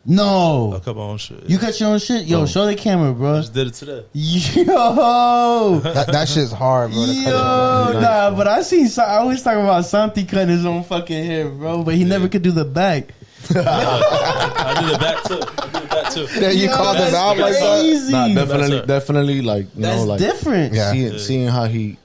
S2: No.
S3: I cut my own shit.
S2: You cut your own shit? Yo, show the camera,
S3: I
S2: bro.
S3: just did it today.
S2: Yo.
S1: That shit's hard, bro. to cut it.
S2: Yo, nah, but I always talk about Santi cutting his own fucking hair, bro, but he never could do the back.
S3: I did the back too.
S1: Yeah, you called him out like that.
S2: Crazy.
S4: Nah,
S3: That's
S4: definitely, like you
S2: That's
S4: know, like
S2: different.
S1: Yeah.
S4: seeing how he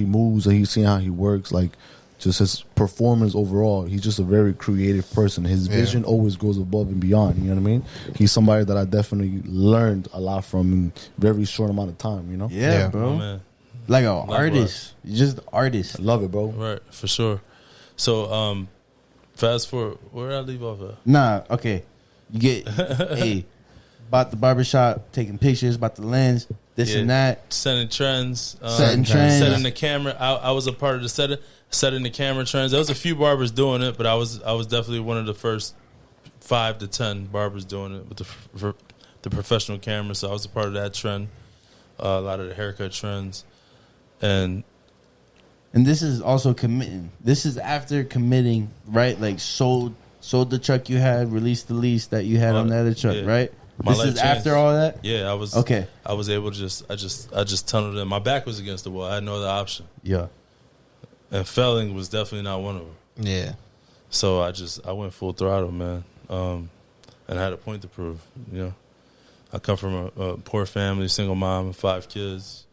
S4: moves and seeing how he works, like just his performance overall. He's just a very creative person. His vision always goes above and beyond. You know what I mean? He's somebody that I definitely learned a lot from in a very short amount of time. You know?
S2: Yeah,
S1: Yeah.
S2: bro.
S3: Oh, man.
S2: Like an artist. You're just an artist.
S4: I love it, bro.
S3: Right, for sure. So, fast forward. Where did I leave off at?
S2: Nah, okay. You get, hey, about the barbershop, taking pictures, about the lens, this
S3: Yeah.
S2: and that.
S3: Setting trends.
S2: Setting trends.
S3: Setting the camera. I was a part of the setting the camera trends. There was a few barbers doing it, but I was definitely one of the first 5 to 10 barbers doing it with the professional camera. So I was a part of that trend. A lot of the haircut trends, and
S2: this is also committing. This is after committing, right? Like sold the truck you had, released the lease that you had on the other truck,
S3: Yeah.
S2: right?
S3: My
S2: This
S3: life
S2: is after
S3: changed.
S2: all that?
S3: yeah, I was
S2: Okay.
S3: I was able to I just tunneled in. My back was against the wall. I had no other option,
S2: Yeah.
S3: and failing was definitely not one of them.
S1: Yeah.
S3: So I went full throttle, man, and I had a point to prove. You know, I come from a poor family, single mom, and 5 kids.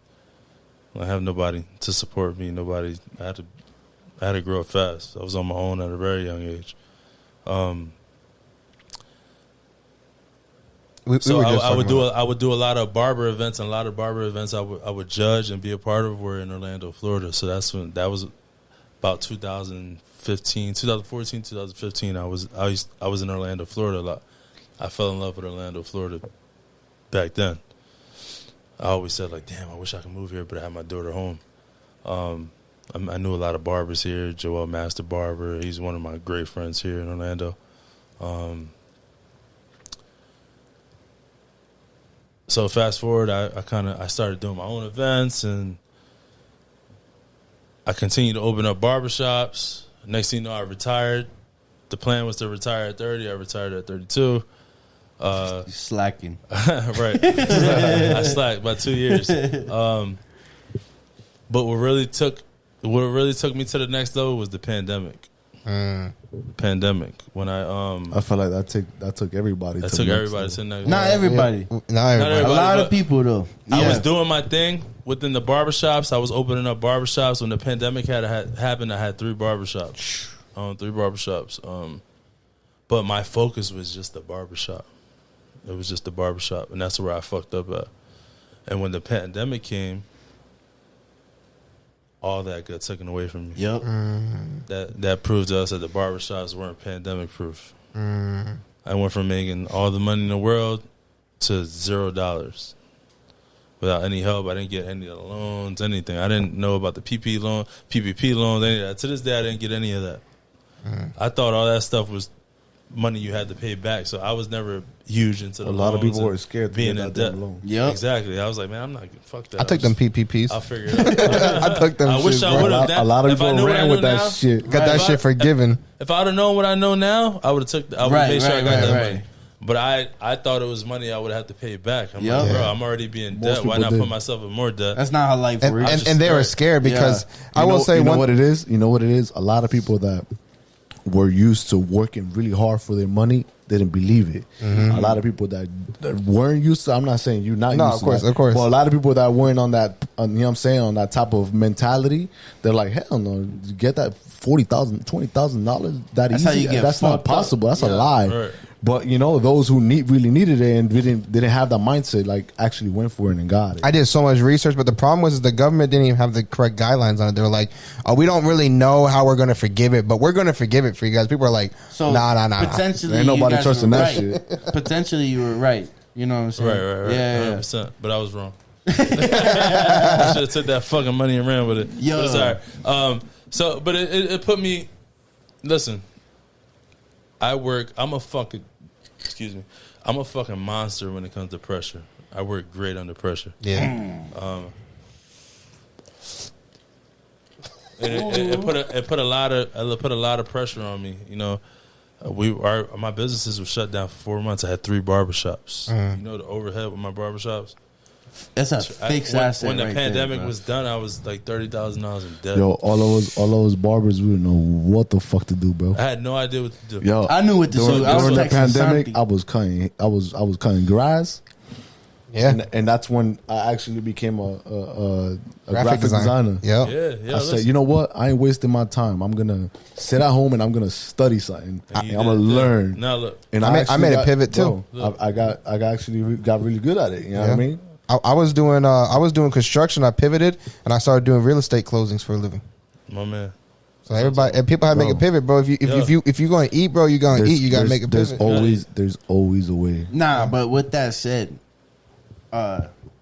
S3: I have nobody to support me. Nobody. I had to grow up fast. I was on my own at a very young age. I would do a lot of barber events, and a lot of barber events I would judge and be a part of were in Orlando, Florida. So that was about 2014, 2015. I was in Orlando, Florida a lot. I fell in love with Orlando, Florida back then. I always said, like, damn, I wish I could move here, but I had my daughter home. I knew a lot of barbers here. Joel Master Barber, he's one of my great friends here in Orlando. So fast forward, I started doing my own events, and I continued to open up barbershops. Next thing you know, I retired. The plan was to retire at 30. I retired at 32.
S2: You're slacking.
S3: Right. I slacked by 2 years. But what really took me to the next level was the pandemic. The pandemic. When
S4: I feel like that took everybody.
S3: that
S4: to
S3: took
S4: the next
S3: everybody
S4: level.
S3: to the next
S2: Not
S3: level.
S2: everybody.
S1: Not everybody.
S2: A lot of
S3: but
S2: people, though.
S3: I was
S2: Yeah.
S3: doing my thing within the barbershops. I was opening up barbershops. When the pandemic had happened, I had 3 barbershops. 3 barbershops. But my focus was just the barbershop. It was just the barbershop, and that's where I fucked up at. And when the pandemic came, all that got taken away from me.
S2: Yep.
S3: That proved to us that the barbershops weren't pandemic proof. I went from making all the money in the world to $0 without any help. I didn't get any of the loans, anything. I didn't know about the PPP loans, any of that. To this day, I didn't get any of that. I thought all that stuff was money you had to pay back. So I was never huge into the
S4: A lot of
S3: loans
S4: people
S3: and
S4: were scared to
S3: being
S4: get
S3: in
S4: that
S3: debt.
S4: damn loan.
S2: Yep.
S3: Exactly. I was like, man, I'm not fuck that.
S1: I took them PPPs.
S3: I'll figure it out.
S1: I took them.
S3: I wish
S1: shits,
S3: I
S1: bro.
S3: would have.
S4: A lot of
S3: If I
S4: people
S3: knew what I
S4: ran
S3: know
S4: with that
S3: now,
S4: shit.
S1: Got that
S3: If I-
S1: shit forgiven.
S3: If I'd have known what I know now, I would have took. I would
S2: Right,
S3: made sure I
S2: right,
S3: got
S2: right,
S3: that
S2: right.
S3: money. But I thought it was money I would have to pay back. I'm
S2: Yep.
S3: like, bro,
S1: Yeah.
S3: I'm already being
S4: Most
S3: debt. Why
S4: people
S3: not
S4: did.
S3: put myself in more debt?
S2: That's not how life
S1: And,
S2: works.
S1: and they were scared because I will say
S4: you know
S1: one.
S4: what it is. You know what it is. A lot of people that were used to working really hard for their money didn't believe it. A lot of people that weren't used to. I'm not saying you're not.
S1: No,
S4: used
S1: of
S4: to
S1: course,
S4: that,
S1: of course.
S4: But a lot of people that weren't on that. You know what I'm saying, on that type of mentality, they're like, hell no, you get that $40,000, $20,000 that
S2: That's
S4: easy.
S2: how you get
S4: That's not
S2: fucked up.
S4: possible. That's a
S2: Yeah.
S4: lie.
S3: Right.
S4: But you know, those who really needed it and didn't have that mindset, like actually went for it and got it.
S1: I did so much research, but the problem was the government didn't even have the correct guidelines on it. They were like, "Oh, we don't really know how we're going to forgive it, but we're going to forgive it for you guys." People are like,
S2: So
S1: "Nah."
S2: Potentially,
S4: Ain't nobody
S2: you guys
S4: trusting
S2: were
S4: that
S2: right.
S4: shit.
S2: Potentially, you were right. You know what I'm saying?
S3: Right.
S2: Yeah.
S3: 100%. But I was wrong. I should have took that fucking money and ran with it.
S2: Yo.
S3: But it's all right. But it put me. Listen, I'm a fucking monster when it comes to pressure. I work great under pressure.
S1: Yeah.
S3: And it put a lot of pressure on me. You know, my businesses were shut down for 4 months. I had 3 barbershops. You know the overhead with my barbershops.
S2: That's a fixed asset.
S3: When the
S2: right
S3: pandemic
S2: there,
S3: was done, I was like $30,000 in debt.
S4: Yo, all of us barbers, we didn't know what the fuck to do, bro.
S3: I had no idea what to do.
S4: Yo,
S2: I knew what to do. I was
S4: during the
S2: texting
S4: pandemic.
S2: something.
S4: I was cutting grass.
S1: Yeah.
S4: And that's when I actually became a graphic designer.
S1: Yeah.
S3: Yeah.
S4: I said, you know what? I ain't wasting my time. I'm gonna sit at home and I'm gonna study something. I'm gonna learn.
S3: Now look,
S4: And
S1: I made a
S4: actually
S1: pivot too.
S4: bro, I actually got really good at it. You know what I mean?
S1: I was doing construction. I pivoted and I started doing real estate closings for a living.
S3: my man.
S1: So everybody and people have to make a
S4: Bro.
S1: pivot, bro. If you're going to eat, bro, you're going to eat. You got to make a pivot.
S4: There's always a way.
S2: Nah, but with that said,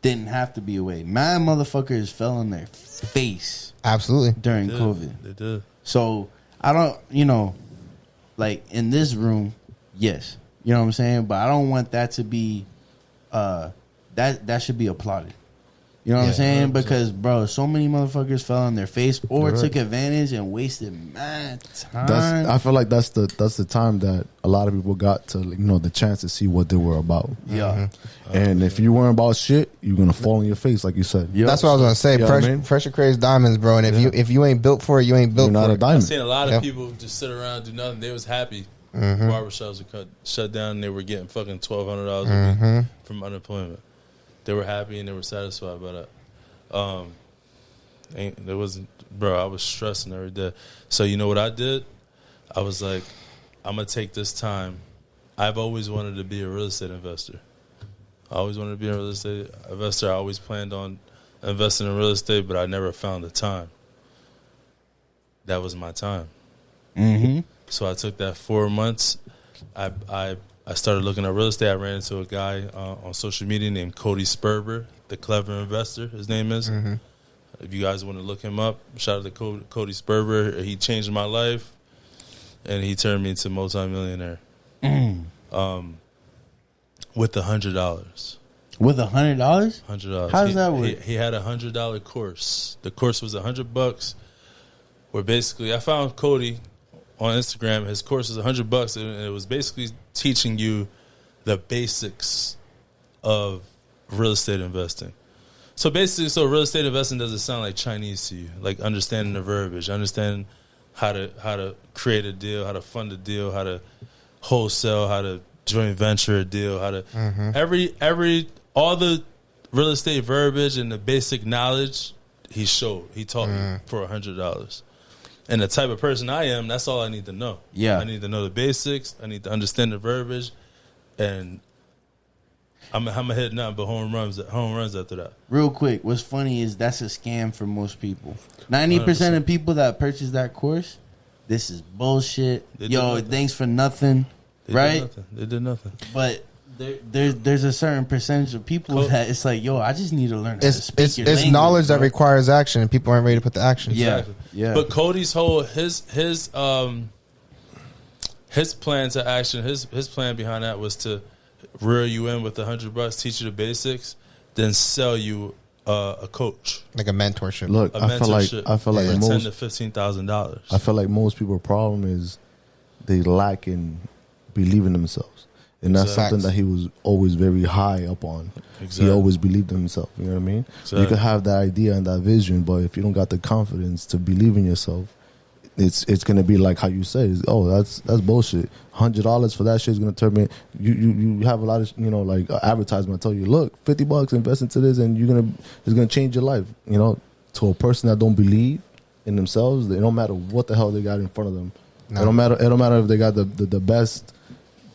S2: didn't have to be a way. Mad motherfuckers fell on their face
S1: Absolutely.
S2: during
S3: They
S2: COVID.
S3: They did.
S2: So I don't, like in this room, yes, you know what I'm saying. But I don't want that to be, that should be applauded. You know what I'm saying?
S3: 100%.
S2: Because bro, so many motherfuckers fell on their face or
S1: You're
S2: took
S1: right.
S2: advantage and wasted mad time.
S4: I feel like that's the time that a lot of people got to the chance to see what they were about.
S2: Yeah,
S4: And if you weren't about shit, you're gonna fall on your face, like you said.
S1: That's what I was going to say.
S4: You know what I
S1: Pressure,
S4: mean?
S1: pressure creates diamonds, bro. And if you ain't built for it, you ain't built
S4: You're not
S1: for
S4: a
S1: it.
S3: I've
S4: diamond.
S3: seen a lot of
S1: Yep.
S3: people just sit around do nothing. They was happy. Barbershops were shut down and they were getting fucking $1,200 a week from unemployment. They were happy and they were satisfied by that. There wasn't, bro. I was stressing every day. So you know what I did? I was like, I'm gonna take this time. I've always wanted to be a real estate investor. I always wanted to be a real estate investor. I always planned on investing in real estate, but I never found the time. That was my time.
S2: mm-hmm.
S3: So I took that 4 months. I started looking at real estate. I ran into a guy on social media named Cody Sperber, the clever investor. His name is. If you guys want to look him up, shout out to Cody Sperber. He changed my life, and he turned me into a multimillionaire with $100.
S2: With $100.
S3: $100.
S2: How does that work?
S3: He had a $100 course. The course was $100. Where basically, I found Cody on Instagram. His course is $100, and it was basically teaching you the basics of real estate investing. So basically, real estate investing doesn't sound like Chinese to you. Like understanding the verbiage, understanding how to create a deal, how to fund a deal, how to wholesale, how to joint venture a deal, how to all the real estate verbiage and the basic knowledge he taught me for $100. And the type of person I am, that's all I need to know.
S2: Yeah.
S3: I need to know the basics. I need to understand the verbiage, and I'm gonna hit nothing but home runs after that.
S2: Real quick, what's funny is that's a scam for most people. 90% of people that purchase that course, this is bullshit.
S3: They did
S2: Yo,
S3: nothing.
S2: thanks for nothing, right?
S3: They did nothing.
S2: But there's a certain percentage of people that it's like, yo, I just need to learn how to
S1: It's
S2: speak your language,
S1: knowledge that
S2: bro.
S1: requires action, and people aren't ready to put the action.
S2: Yeah.
S3: Exactly.
S2: Yeah.
S3: But Cody's whole his plan to action, his plan behind that was to reel you in with $100, teach you the basics, then sell you a coach,
S1: Like a mentorship.
S4: Look,
S3: a
S4: I feel
S3: mentorship
S4: like
S3: for $10,000 to
S4: most
S3: $15,000.
S4: I feel like most people's problem is they lack in believing themselves. And that's
S3: Exactly.
S4: something that he was always very high up on.
S3: Exactly.
S4: He always believed in himself. You know what I mean?
S3: Exactly.
S4: You can have that idea and that vision, but if you don't got the confidence to believe in yourself, it's gonna be like how you say, that's bullshit. $100 for that shit is gonna turn me. You have a lot of like advertisement tell you, look, $50 invest into this and it's gonna change your life. To a person that don't believe in themselves, it don't matter what the hell they got in front of them.
S1: No.
S4: It don't matter if they got the best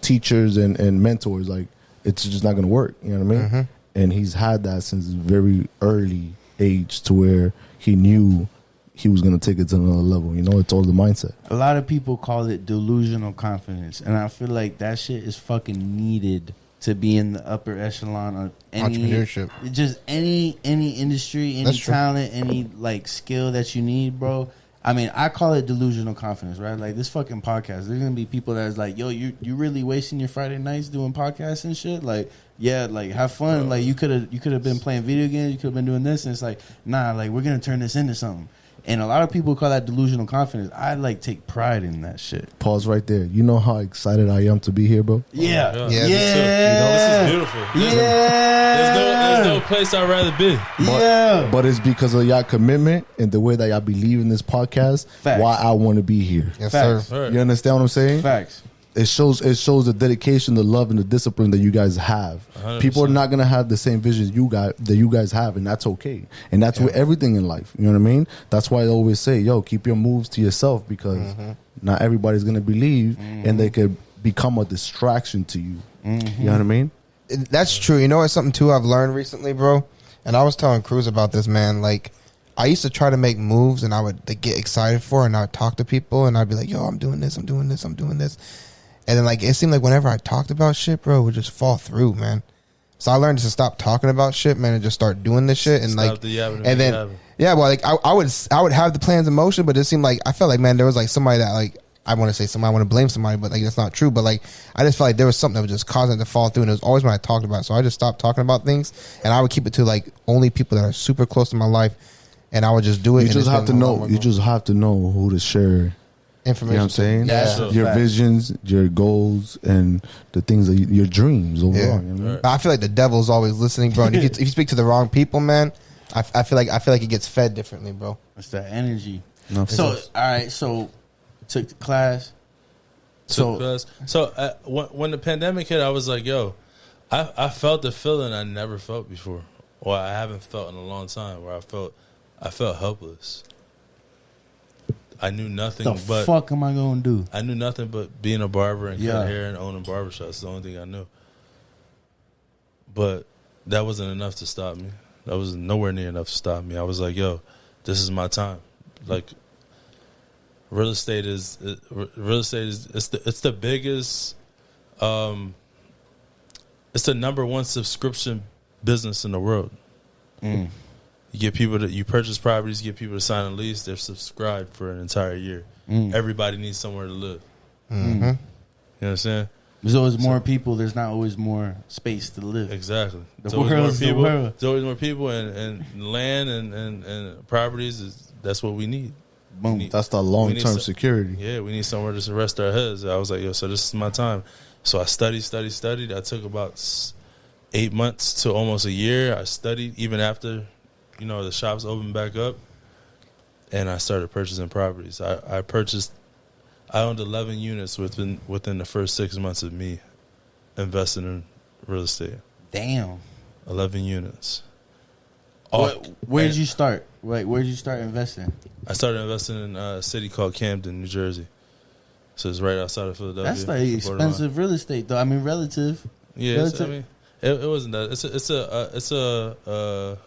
S4: teachers and mentors, like it's just not gonna work. You know what I mean?
S1: Mm-hmm.
S4: And he's had that since a very early age to where he knew he was gonna take it to another level. You know, it's all the mindset.
S2: A lot of people call it delusional confidence, and I feel like that shit is fucking needed to be in the upper echelon of any
S1: Entrepreneurship.
S2: just any industry, any
S1: That's true.
S2: talent, any like skill that you need, bro. I mean, I call it delusional confidence, right? Like this fucking podcast, there's gonna be people that's like, "Yo, you really wasting your Friday nights doing podcasts and shit." Like, yeah, like have fun. Like you could have been playing video games, you could have been doing this, and it's like, nah, like we're gonna turn this into something. And a lot of people call that delusional confidence. I like take pride in that shit.
S4: Pause right there. You know how excited I am to be here, bro?
S2: Yeah,
S3: Yeah,
S1: me too.
S3: This is beautiful. There's no place I'd rather be.
S4: But it's because of y'all commitment and the way that y'all believe in this podcast.
S2: Facts.
S4: Why I want to be here.
S1: Yes,
S2: Facts.
S1: sir.
S3: Right.
S4: You understand what I'm saying?
S2: Facts.
S4: It shows the dedication, the love, and the discipline that you guys have.
S3: 100%.
S4: People are not gonna have the same vision that you guys have, and that's okay. And that's with everything in life. You know what I mean? That's why I always say, "Yo, keep your moves to yourself," because not everybody's gonna believe, and they could become a distraction to you. You know what I mean?
S1: That's true. You know what's something too I've learned recently, bro? And I was telling Cruz about this, man. Like, I used to try to make moves, and I would get excited for it, and I would talk to people, and I'd be like, "Yo, I'm doing this, I'm doing this, I'm doing this." And then, like, it seemed like whenever I talked about shit, bro, it would just fall through, man. So I learned to stop talking about shit, man, and just start doing this shit. And
S3: Stop
S1: like,
S3: the yapping and
S1: and
S3: make it
S1: then,
S3: happen.
S1: yeah, well, like I would have the plans in motion, but it seemed like I felt like, man, there was like somebody that like I want to say somebody, I want to blame somebody, but like that's not true. But like I just felt like there was something that was just causing it to fall through, and it was always when I talked about it. So I just stopped talking about things, and I would keep it to like only people that are super close to my life, and I would just do it.
S4: You
S1: and
S4: just
S1: it's
S4: have to
S1: been a
S4: know.
S1: lot
S4: You
S1: more
S4: just have to know who to share.
S1: information.
S4: You know what I'm saying?
S1: Yeah.
S2: Sure.
S4: Your
S2: Facts.
S4: visions, your goals, and the things that your dreams overall.
S1: Yeah.
S4: You know what I mean?
S3: Right.
S1: I feel like the devil's always listening, bro. And if you speak to the wrong people, man, I feel like it gets fed differently, bro.
S2: It's that energy.
S4: No,
S2: So, all right. So, took the class. So,
S3: When the pandemic hit, I was like, yo, I felt the feeling I never felt before. Or I haven't felt in a long time, where I felt helpless. I knew nothing
S2: the
S3: but
S2: fuck am I gonna do?
S3: I knew nothing but being a barber and
S2: Yeah.
S3: cutting hair and owning barbershops. That's the only thing I knew. But that wasn't enough to stop me. That was nowhere near enough to stop me. I was like, yo, this is my time. Like, real estate is it's the biggest it's the number one subscription business in the world. You get people you purchase properties, you get people to sign a lease, they're subscribed for an entire year. Everybody needs somewhere to live. You know what I'm saying?
S2: There's always more people. There's not always more space to live.
S3: Exactly.
S2: The
S3: There's always more
S2: world's the
S3: people.
S2: world.
S3: There's always more people, and land and properties. That's what we need.
S2: Boom.
S4: That's the
S3: We
S4: long
S3: need
S4: term
S3: some-
S4: security.
S3: Yeah, we need somewhere to rest our heads. I was like, yo, so this is my time. So I studied. I took about 8 months to almost a year. I studied even after, the shops opened back up, and I started purchasing properties. I owned 11 units within the first 6 months of me investing in real estate.
S2: Damn.
S3: 11 units.
S2: Where did you start? Like, where did you start investing?
S3: I started investing in a city called Camden, New Jersey. So it's right outside of Philadelphia.
S2: That's like expensive real estate, though. I mean, relative.
S3: Yeah,
S2: Relative.
S3: it wasn't that. It's a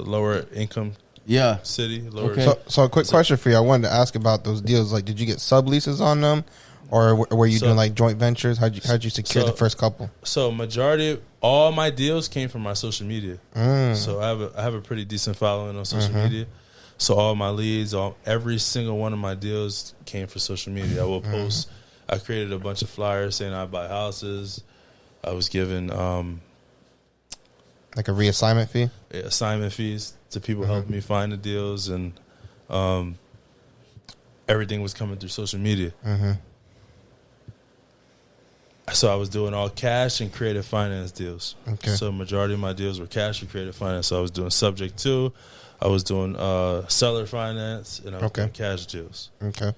S3: lower income
S2: Yeah.
S3: city. Lower.
S2: Okay.
S1: So a quick question for you. I wanted to ask about those deals. Like, did you get subleases on them, or were you doing like joint ventures? How'd you secure the first couple?
S3: So majority of all my deals came from my social media. So I have a pretty decent following on social media. So all my leads, every single one of my deals came from social media. I will post. I created a bunch of flyers saying I buy houses. I was given
S1: Like a reassignment fee?
S3: assignment fees to people helping me find the deals, and everything was coming through social media. So I was doing all cash and creative finance deals.
S1: Okay.
S3: So majority of my deals were cash and creative finance. So I was doing subject to, I was doing seller finance, and I was doing cash deals.
S1: Okay.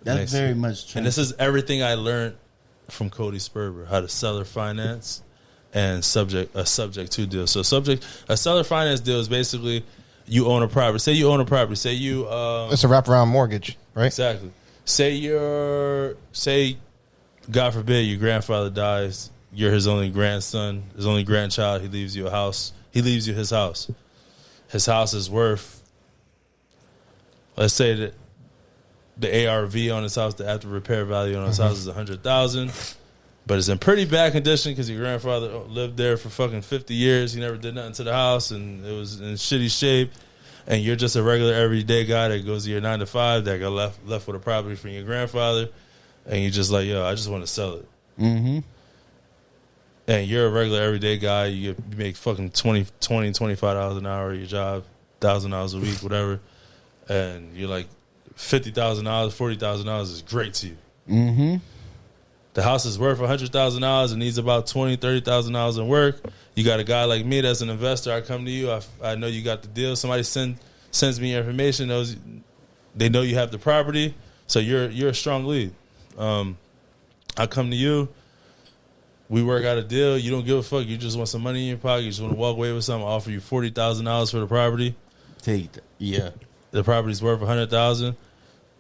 S2: That's
S3: Nice.
S2: very much true.
S3: And this is everything I learned from Cody Sperber: how to seller finance and a subject to deal. So a seller finance deal is basically you own a property. Say you own a property. Say you
S1: It's a wraparound mortgage, right?
S3: exactly. Say God forbid your grandfather dies, you're his only grandson, his only grandchild. He leaves you a house. He leaves you his house. His house is worth, let's say that the ARV on his house, the after repair value on his house is $100,000, but it's in pretty bad condition because your grandfather lived there for fucking 50 years. He never did nothing to the house, and it was in shitty shape. And you're just a regular everyday guy that goes to your 9 to 5 that got left with a property from your grandfather, and you're just like, yo, I just want to sell it.
S2: Mm-hmm.
S3: And you're a regular everyday guy. You make fucking $25 an hour at your job, $1,000 a week, whatever. And you're like, $50,000, $40,000 is great to you.
S2: Mm-hmm.
S3: The house is worth $100,000 and needs about $20,000, $30,000 in work. You got a guy like me that's an investor. I come to you. I know you got the deal. Somebody sends me information. They know you have the property, so you're a strong lead. I come to you. We work out a deal. You don't give a fuck. You just want some money in your pocket. You just want to walk away with something. I offer you $40,000 for the property.
S2: Take that. Yeah.
S3: The property's worth $100,000.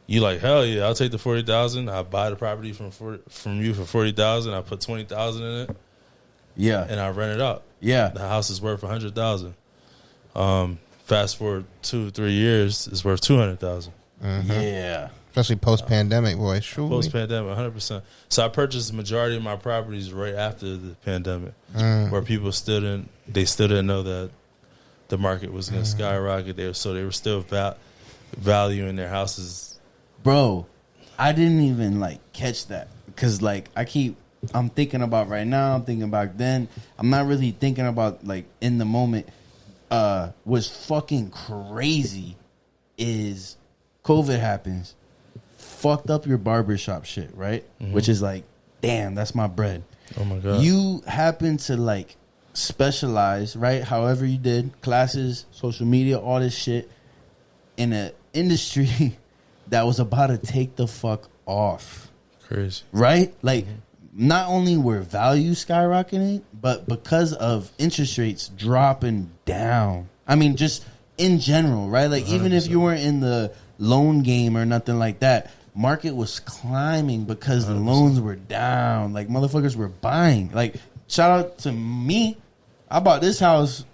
S3: You like, hell yeah, I'll take the $40,000. I buy the property from you for $40,000. I put $20,000 in it.
S2: Yeah.
S3: And I rent it out.
S2: Yeah.
S3: The house is worth $100,000. Fast forward 2-3 years, it's worth $200,000.
S2: Yeah.
S1: Especially post-pandemic, boy. Surely.
S3: Post-pandemic, 100%. So I purchased the majority of my properties right after the pandemic, where people still didn't know that the market was going to skyrocket. They were still valuing their houses.
S2: Bro, I didn't even like catch that because like I'm thinking about right now. I'm thinking back then. I'm not really thinking about like in the moment. What's fucking crazy is COVID happens. Fucked up your barbershop shit, right? Mm-hmm. Which is like, damn, that's my bread.
S3: Oh my God.
S2: You happen to like specialize, right? However you did, classes, social media, all this shit in an industry that was about to take the fuck off.
S3: Crazy.
S2: Right? Like, not only were values skyrocketing, but because of interest rates dropping down. I mean, just in general, right? Like, 100%. Even if you weren't in the loan game or nothing like that, market was climbing because 100%. The loans were down. Like, motherfuckers were buying. Like, shout out to me. I bought this house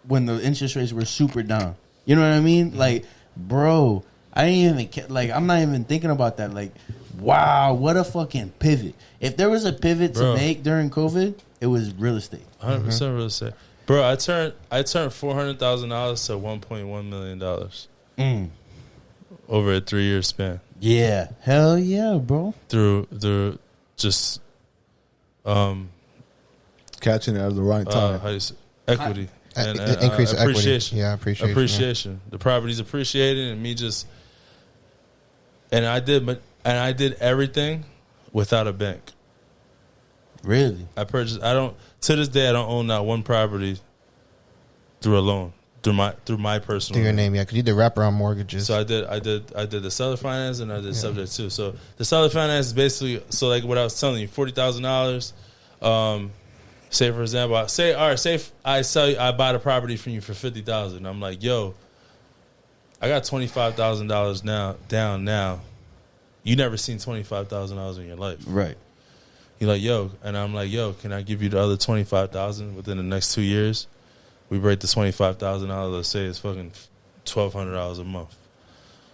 S2: when the interest rates were super down. You know what I mean? Mm-hmm. Like, bro, I didn't even, like, I'm not even thinking about that. Like, wow, what a fucking pivot. If there was a pivot to make during COVID, it was real estate.
S3: 100% real estate. Bro, I turned $400,000 to $1.1 million over a 3-year span.
S2: Yeah. Hell yeah, bro.
S3: Through just
S4: catching it at the right time.
S3: How you say, equity. And
S1: increase
S3: appreciation.
S1: Equity. Yeah, appreciation.
S3: Appreciation. Yeah. The property's appreciated, and me just, and I did everything without a bank.
S2: Really?
S3: To this day I don't own not one property through a loan, through my personal.
S1: Through your name, yeah, because you did wraparound mortgages.
S3: So I did the seller finance and I did subject too. So the seller finance is basically, so like what I was telling you, $40,000. Say for example, I buy the property from you for $50,000. I'm like, yo, I got $25,000 down now. You never seen $25,000 in your life,
S2: right?
S3: You're like, yo, and I'm like, yo, can I give you the other $25,000 within the next 2 years? We break the $25,000. Let's say it's fucking $1,200 a month.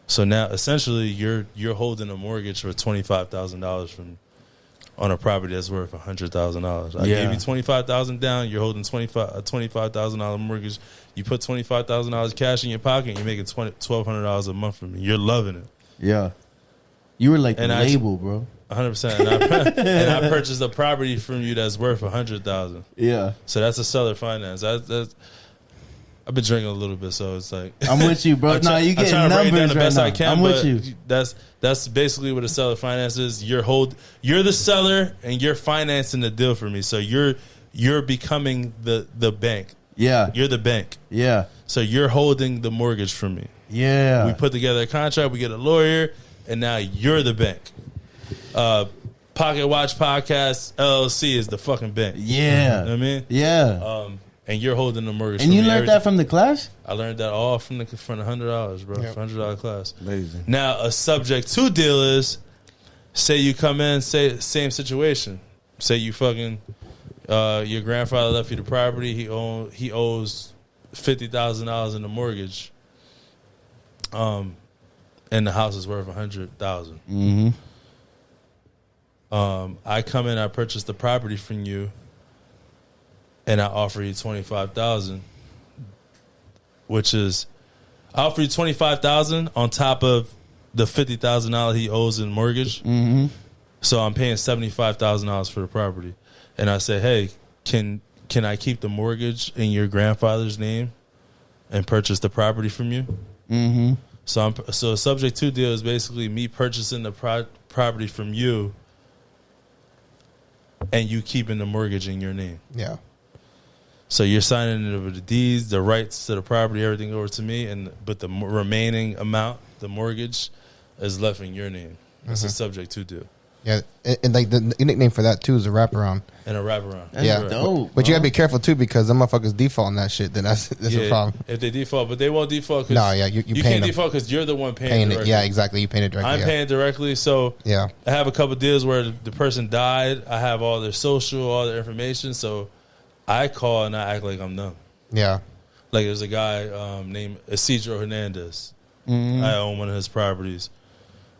S3: So now, essentially, you're holding a mortgage for $25,000 on a property that's worth $100,000. I gave you $25,000 down. You're holding a $25,000 mortgage. You put $25,000 cash in your pocket, and you're making $1,200 a month from me. You're loving it.
S2: Yeah, you were like the label, bro.
S3: 100%. And I purchased a property from you that's worth $100,000. Yeah. So that's a seller finance. That's I've been drinking a little bit, so it's like
S2: I'm with you, bro. No, you getting numbers right now. I can, I'm with you.
S3: That's basically what a seller finance is. You're the seller and you're financing the deal for me. So you're becoming the bank.
S2: Yeah.
S3: You're the bank.
S2: Yeah.
S3: So you're holding the mortgage for me.
S2: Yeah.
S3: We put together a contract, we get a lawyer, and now you're the bank. Pocket Watch Podcast LLC is the fucking bank.
S2: Yeah.
S3: You know what I mean?
S2: Yeah.
S3: And you're holding the mortgage.
S2: And you learned that from the class?
S3: I learned that all from $100, bro.
S1: Yep.
S3: $100 class.
S4: Amazing.
S3: Now, a subject to deal is say you come in, say same situation. Say you fucking your grandfather left you the property. He owes $50,000 in the mortgage. And the house is worth $100,000. I come in, I purchase the property from you, and I offer you $25,000, which is I offer you $25,000 on top of the $50,000 he owes in mortgage. So I'm paying $75,000 for the property, and I say, hey, can I keep the mortgage in your grandfather's name and purchase the property from you? So a subject to deal is basically me purchasing the property from you, and you keeping the mortgage in your name.
S1: Yeah.
S3: So you're signing it over the deeds, the rights to the property, everything over to me, but the remaining amount, the mortgage, is left in your name. It's a subject to deal.
S1: Yeah, and like the nickname for that too is a wraparound.
S3: And a wraparound.
S1: Yeah,
S2: dope,
S1: but you gotta be careful too, because them motherfuckers default on that shit. Then that's a problem.
S3: If they default, but they won't default.
S1: No, yeah, you
S3: can't default because you're the one paying
S1: it. Yeah, exactly. You paying it directly.
S3: I'm paying directly. So
S1: yeah,
S3: I have a couple of deals where the person died. I have all their social, all their information. So I call and I act like I'm them.
S1: Yeah,
S3: like there's a guy named Isidro Hernandez. I own one of his properties.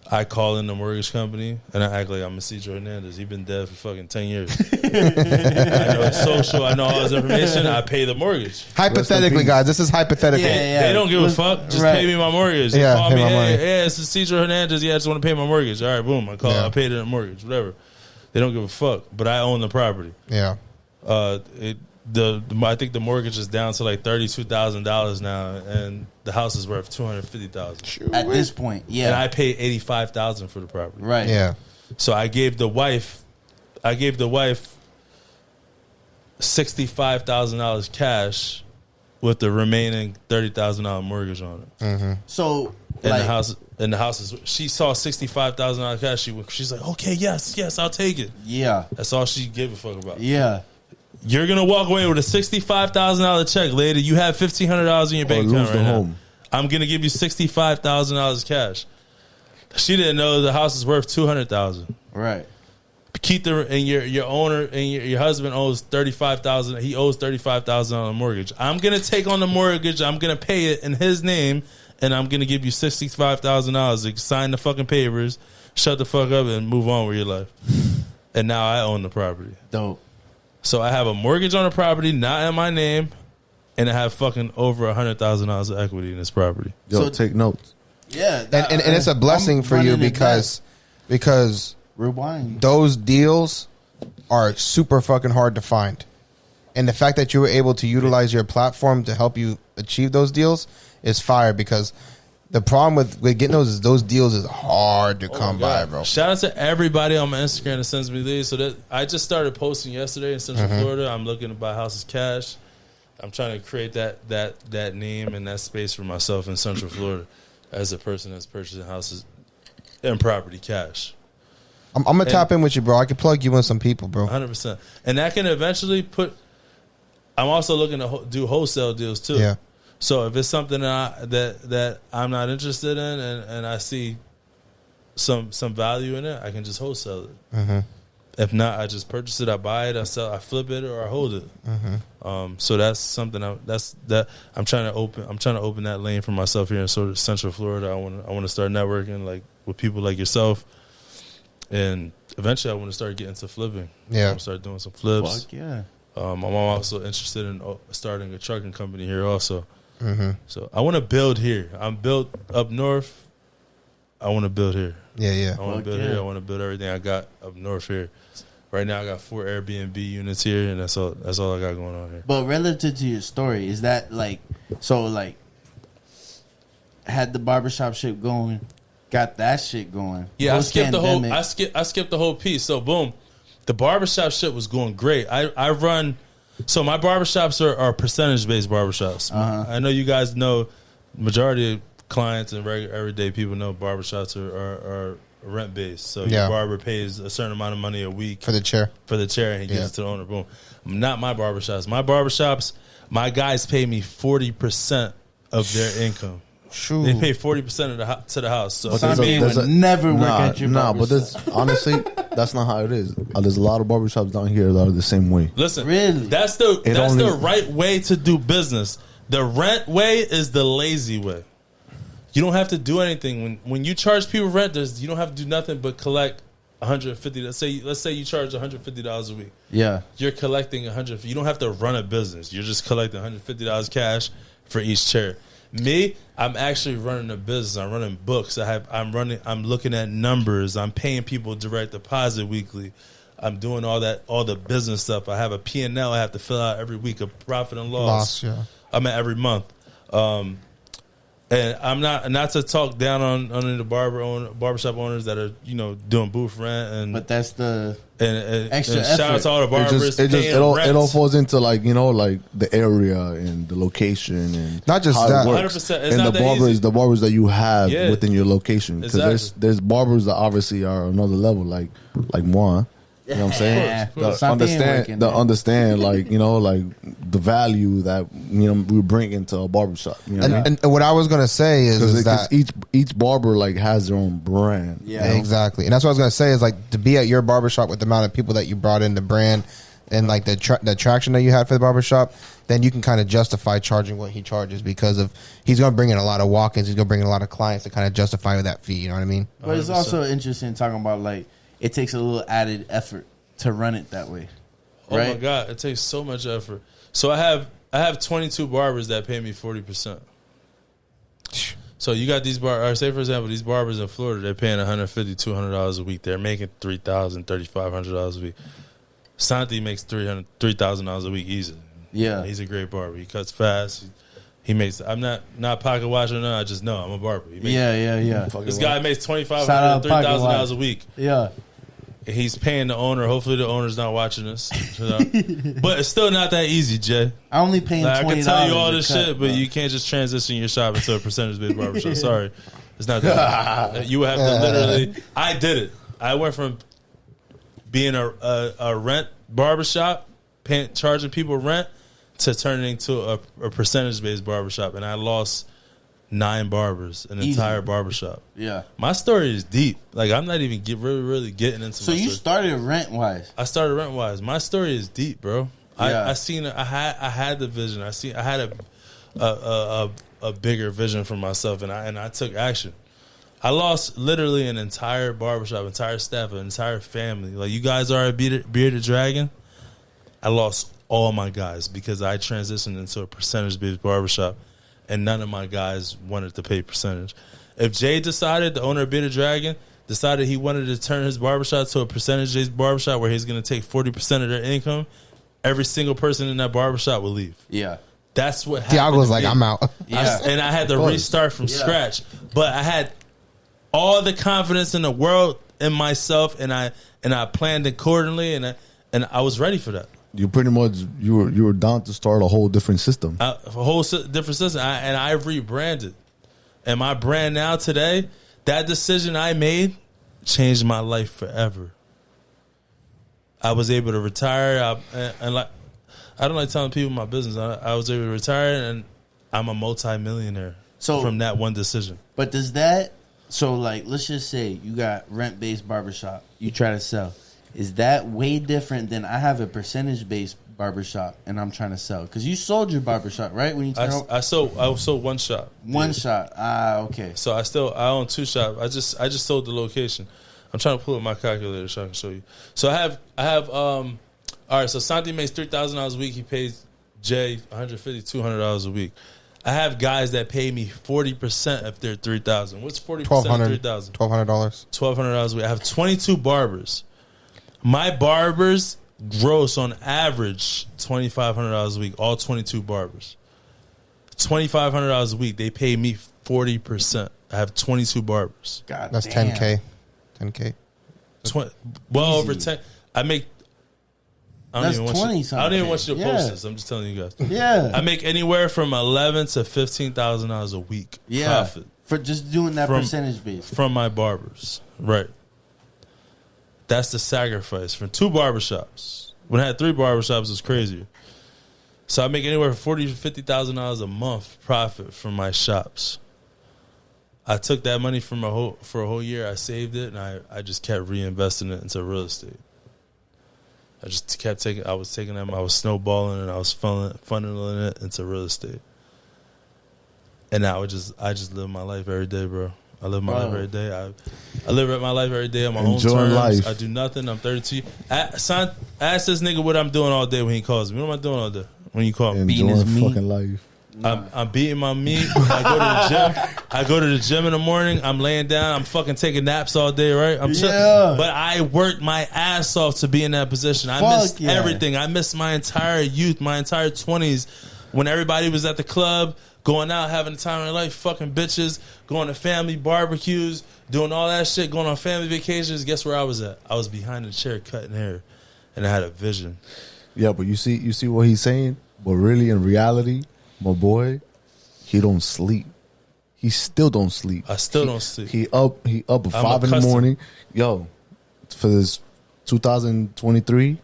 S3: I call in the mortgage company and I act like I'm Isidro Hernandez. He's been dead for fucking 10 years. I know his social. I know all his information. I pay the mortgage.
S1: Hypothetically, guys, this is hypothetical.
S3: They don't give a fuck. Just pay me my mortgage. They call me, hey, it's Isidro Hernandez. Yeah, I just want to pay my mortgage. All right, boom. I call. I paid the mortgage. Whatever. They don't give a fuck. But I own the property.
S1: Yeah.
S3: I think the mortgage is down to like $32,000 now, and the house is worth $250,000
S2: at this point. Yeah,
S3: and I paid $85,000 for the property.
S2: Right.
S1: Yeah.
S3: So I gave the wife $65,000 cash with the remaining $30,000 mortgage on it.
S1: Mm-hmm.
S2: So
S3: and the house is. She saw $65,000 cash. She's like, okay, yes, I'll take it.
S2: Yeah,
S3: that's all she gave a fuck about.
S2: Yeah.
S3: You're gonna walk away with a $65,000 check later. You have $1,500 in your bank account right now. I'm gonna give you $65,000 cash. She didn't know the house is worth $200,000.
S2: Right.
S3: Keep your owner and your husband owes $35,000. He owes $35,000 on a mortgage. I'm gonna take on the mortgage. I'm gonna pay it in his name, and I'm gonna give you $65,000 to sign the fucking papers, shut the fuck up, and move on with your life. And now I own the property.
S2: Dope.
S3: So I have a mortgage on the property, not in my name, and I have fucking over $100,000 of equity in this property.
S4: Yo,
S2: So-
S4: take notes.
S2: Yeah,
S1: And it's a blessing for you because
S2: rewind.
S1: those deals are super fucking hard to find. And the fact that you were able to utilize your platform to help you achieve those deals is fire, because the problem with getting those deals is hard to come by, bro.
S3: Shout out to everybody on my Instagram that sends me leads. So that I just started posting yesterday in Central Florida. I'm looking to buy houses cash. I'm trying to create that name and that space for myself in Central Florida as a person that's purchasing houses and property cash.
S1: I'm gonna tap in with you, bro. I can plug you in some people, bro.
S3: 100%. And that can eventually I'm also looking to do wholesale deals too.
S1: Yeah.
S3: So if it's something that I'm not interested in and I see some value in it, I can just wholesale it.
S1: Mm-hmm.
S3: If not, I just purchase it, I buy it, I sell, I flip it, or I hold it. So that's something I'm trying to open. I'm trying to open that lane for myself here in sort of Central Florida. I want to start networking like with people like yourself, and eventually I want to start getting into flipping.
S1: Yeah,
S3: I want to start doing some flips.
S2: Fuck yeah.
S3: I'm also interested in starting a trucking company here also.
S1: Mm-hmm.
S3: So I want to build here. I'm built up north. I want to build here.
S1: Yeah.
S3: I want to build here. I want to build everything I got up north here. Right now I got 4 Airbnb units here, and that's all I got going on here.
S2: But relative to your story, is that had the barbershop shit going, got that shit going?
S3: Yeah, I skipped the whole piece. So boom, the barbershop shit was going great. I run. So my barbershops are percentage-based barbershops. I know you guys know majority of clients and everyday people know barbershops are rent-based. So your barber pays a certain amount of money a week
S1: for the chair,
S3: and he gives it to the owner. Boom. Not my barbershops. My barbershops, my guys pay me 40% of their income.
S1: Shoot.
S3: They pay 40% of to the house. So
S4: But
S2: Son
S4: there's a-
S2: B
S4: there's
S2: would
S4: a-
S2: never work at your
S4: Nah,
S2: barber
S4: but
S2: shop.
S4: that's honestly, that's not how it is. There's a lot of barbershops down here that are the same way.
S3: listen,
S2: Really?
S3: that's the
S4: only-
S3: right way to do business. The rent way is the lazy way. You don't have to do anything when you charge people rent. You don't have to do nothing but collect $150. Let's say you charge $150 a week.
S2: Yeah.
S3: You're collecting $100. You don't have to run a business. You're just collecting $150 cash for each chair. Me, I'm actually running a business. I'm running books. I'm looking at numbers. I'm paying people direct deposit weekly. I'm doing all the business stuff. I have a P&L I have to fill out every week, a profit and loss.
S1: Yeah.
S3: I'm at every month. And I'm not to talk down on the barbershop owners that are doing booth rent
S2: But that's the
S3: and
S2: extra
S3: shout out
S2: effort.
S3: to all the barbers.
S4: It all falls into like the area and the location and
S1: Not just
S4: how it
S1: that.
S4: works.
S3: 100%. It's
S4: and
S3: not
S4: the
S3: that easy.
S4: barbers that you have
S3: Yeah.
S4: within your location, because
S3: Exactly.
S4: there's barbers that obviously are another level, like moi. You know what I'm saying?
S2: Yeah, of
S4: The
S2: course. Something working, man.
S4: understand like the value that we bring into a barbershop. You know what I mean?
S1: And what I was gonna say is
S4: Because
S1: that
S4: each barber like has their own brand.
S2: Yeah.
S1: Yeah, exactly. And that's what I was going to say is like to be at your barbershop with the amount of people that you brought in, the brand and like the attraction that you had for the barbershop, then you can kind of justify charging what he charges because of he's going to bring in a lot of walk-ins. He's going to bring in a lot of clients to kind of justify that fee. You know what I mean?
S2: But it's
S3: 100%.
S2: also interesting talking about like it takes a little added effort to run it that way.
S3: Oh my
S2: Right?
S3: god, it takes so much effort. So I have 22 barbers that pay me 40%. So you got these say for example, these barbers in Florida, they're paying $150, $200 a week. They're making $3,000, $3,500 a week. Santi makes $3,000 a week easily.
S2: Yeah.
S3: He's a great barber. He cuts fast. He makes. I'm not pocket watching. No, I just know I'm a barber. He makes,
S2: Yeah.
S3: This guy makes
S2: Shout
S3: $2,500,
S2: out Pocket
S3: $3,000
S2: Watch.
S3: a week.
S2: Yeah.
S3: He's paying the owner. Hopefully, the owner's not watching this. But it's still not that easy, Jay.
S2: I only paying
S3: Like,
S2: $20.
S3: I can tell you all
S2: to
S3: this
S2: cut,
S3: shit, but
S2: bro.
S3: you can't just transition your shop into a percentage-based barbershop. Sorry, it's not that. You would have to literally. I did it. I went from being a rent barbershop, charging people rent, to turning into a percentage-based barbershop, and I lost 9 barbers, an
S2: Easy.
S3: entire barbershop.
S2: Yeah.
S3: My story is deep. Like I'm not even really getting into.
S2: So
S3: my
S2: you
S3: story.
S2: started rent wise.
S3: I started rent wise. My story is deep, bro.
S2: Yeah.
S3: I had the vision. I had a bigger vision for myself, and I took action. I lost literally an entire barbershop, entire staff, an entire family. Like you guys are a bearded dragon. I lost all my guys because I transitioned into a percentage-based barbershop, and none of my guys wanted to pay percentage. If Jay decided, the owner of Bearded Dragon, decided he wanted to turn his barbershop to a percentage-based barbershop where he's going to take 40% of their income, every single person in that barbershop will leave.
S2: Yeah.
S3: That's what happened.
S1: Tiago's
S3: to
S1: like,
S3: me.
S1: I'm out.
S2: Yeah.
S3: And I had to restart from scratch. But I had all the confidence in the world in myself, and I planned accordingly, and I was ready for that.
S4: You pretty much you were down to start a whole different system.
S3: A whole different system, and I rebranded. And my brand now today, that decision I made changed my life forever. I was able to retire, and like I don't like telling people my business. I was able to retire, and I'm a multi-millionaire from that one decision.
S2: But does that, so like, let's just say you got rent-based barbershop, you try to sell. Is that way different than I have a percentage-based barbershop and I'm trying to sell? Because you sold your barbershop, right? When you
S3: I sold one shop.
S2: One shop. Okay.
S3: So I own 2 shops. I just sold the location. I'm trying to pull up my calculator so I can show you. So I have all right, so Santi makes $3,000 a week. He pays Jay $150, $200 a week. I have guys that pay me 40% if they're $3,000. What's 40% of $3,000?
S1: $1,200.
S3: $1,200 a week. I have 22 barbers. My barbers gross on average $2,500 a week. All 22 barbers. $2,500 a week. They pay me 40%. I have 22 barbers.
S2: God
S1: That's
S2: damn.
S1: 10K. 10K.
S3: Well
S2: Easy.
S3: over 10. I make. I don't
S2: That's
S3: even want
S2: 20
S3: you. I don't
S2: something.
S3: even want you to
S2: Yeah.
S3: post this. I'm just telling you guys.
S2: Yeah.
S3: I make anywhere from $11,000 to $15,000 a week profit
S2: For just doing that
S3: From-
S2: percentage base.
S3: from my barbers. Right. That's the sacrifice from 2 barbershops. When I had 3 barbershops, it was crazier. So I make anywhere from $40,000 to $50,000 a month profit from my shops. I took that money for a whole year. I saved it, and I just kept reinvesting it into real estate. I just kept taking. I was taking them. I was snowballing, and I was funneling it into real estate. And now I just live my life every day, bro. I live my life every day. I live my life every day on my own terms. Life. I do nothing. I'm 32. Ask this nigga what I'm doing all day when he calls me. What am I doing all day when you call me?
S4: Beating his fucking life.
S3: I'm beating my meat. I go to the gym. I go to the gym in the morning. I'm laying down. I'm fucking taking naps all day, right? I'm chilling. But I worked my ass off to be in that position. I missed everything. I missed my entire youth, my entire 20s, when everybody was at the club, going out, having the time of their life, fucking bitches, going to family barbecues, doing all that shit, going on family vacations. Guess where I was at? I was behind the chair cutting hair, and I had a vision. Yeah,
S4: but you see what he's saying? But really, in reality, my boy, he don't sleep. He still don't sleep.
S3: I still don't sleep.
S4: He up at 5 in the morning. Yo, for this 2023,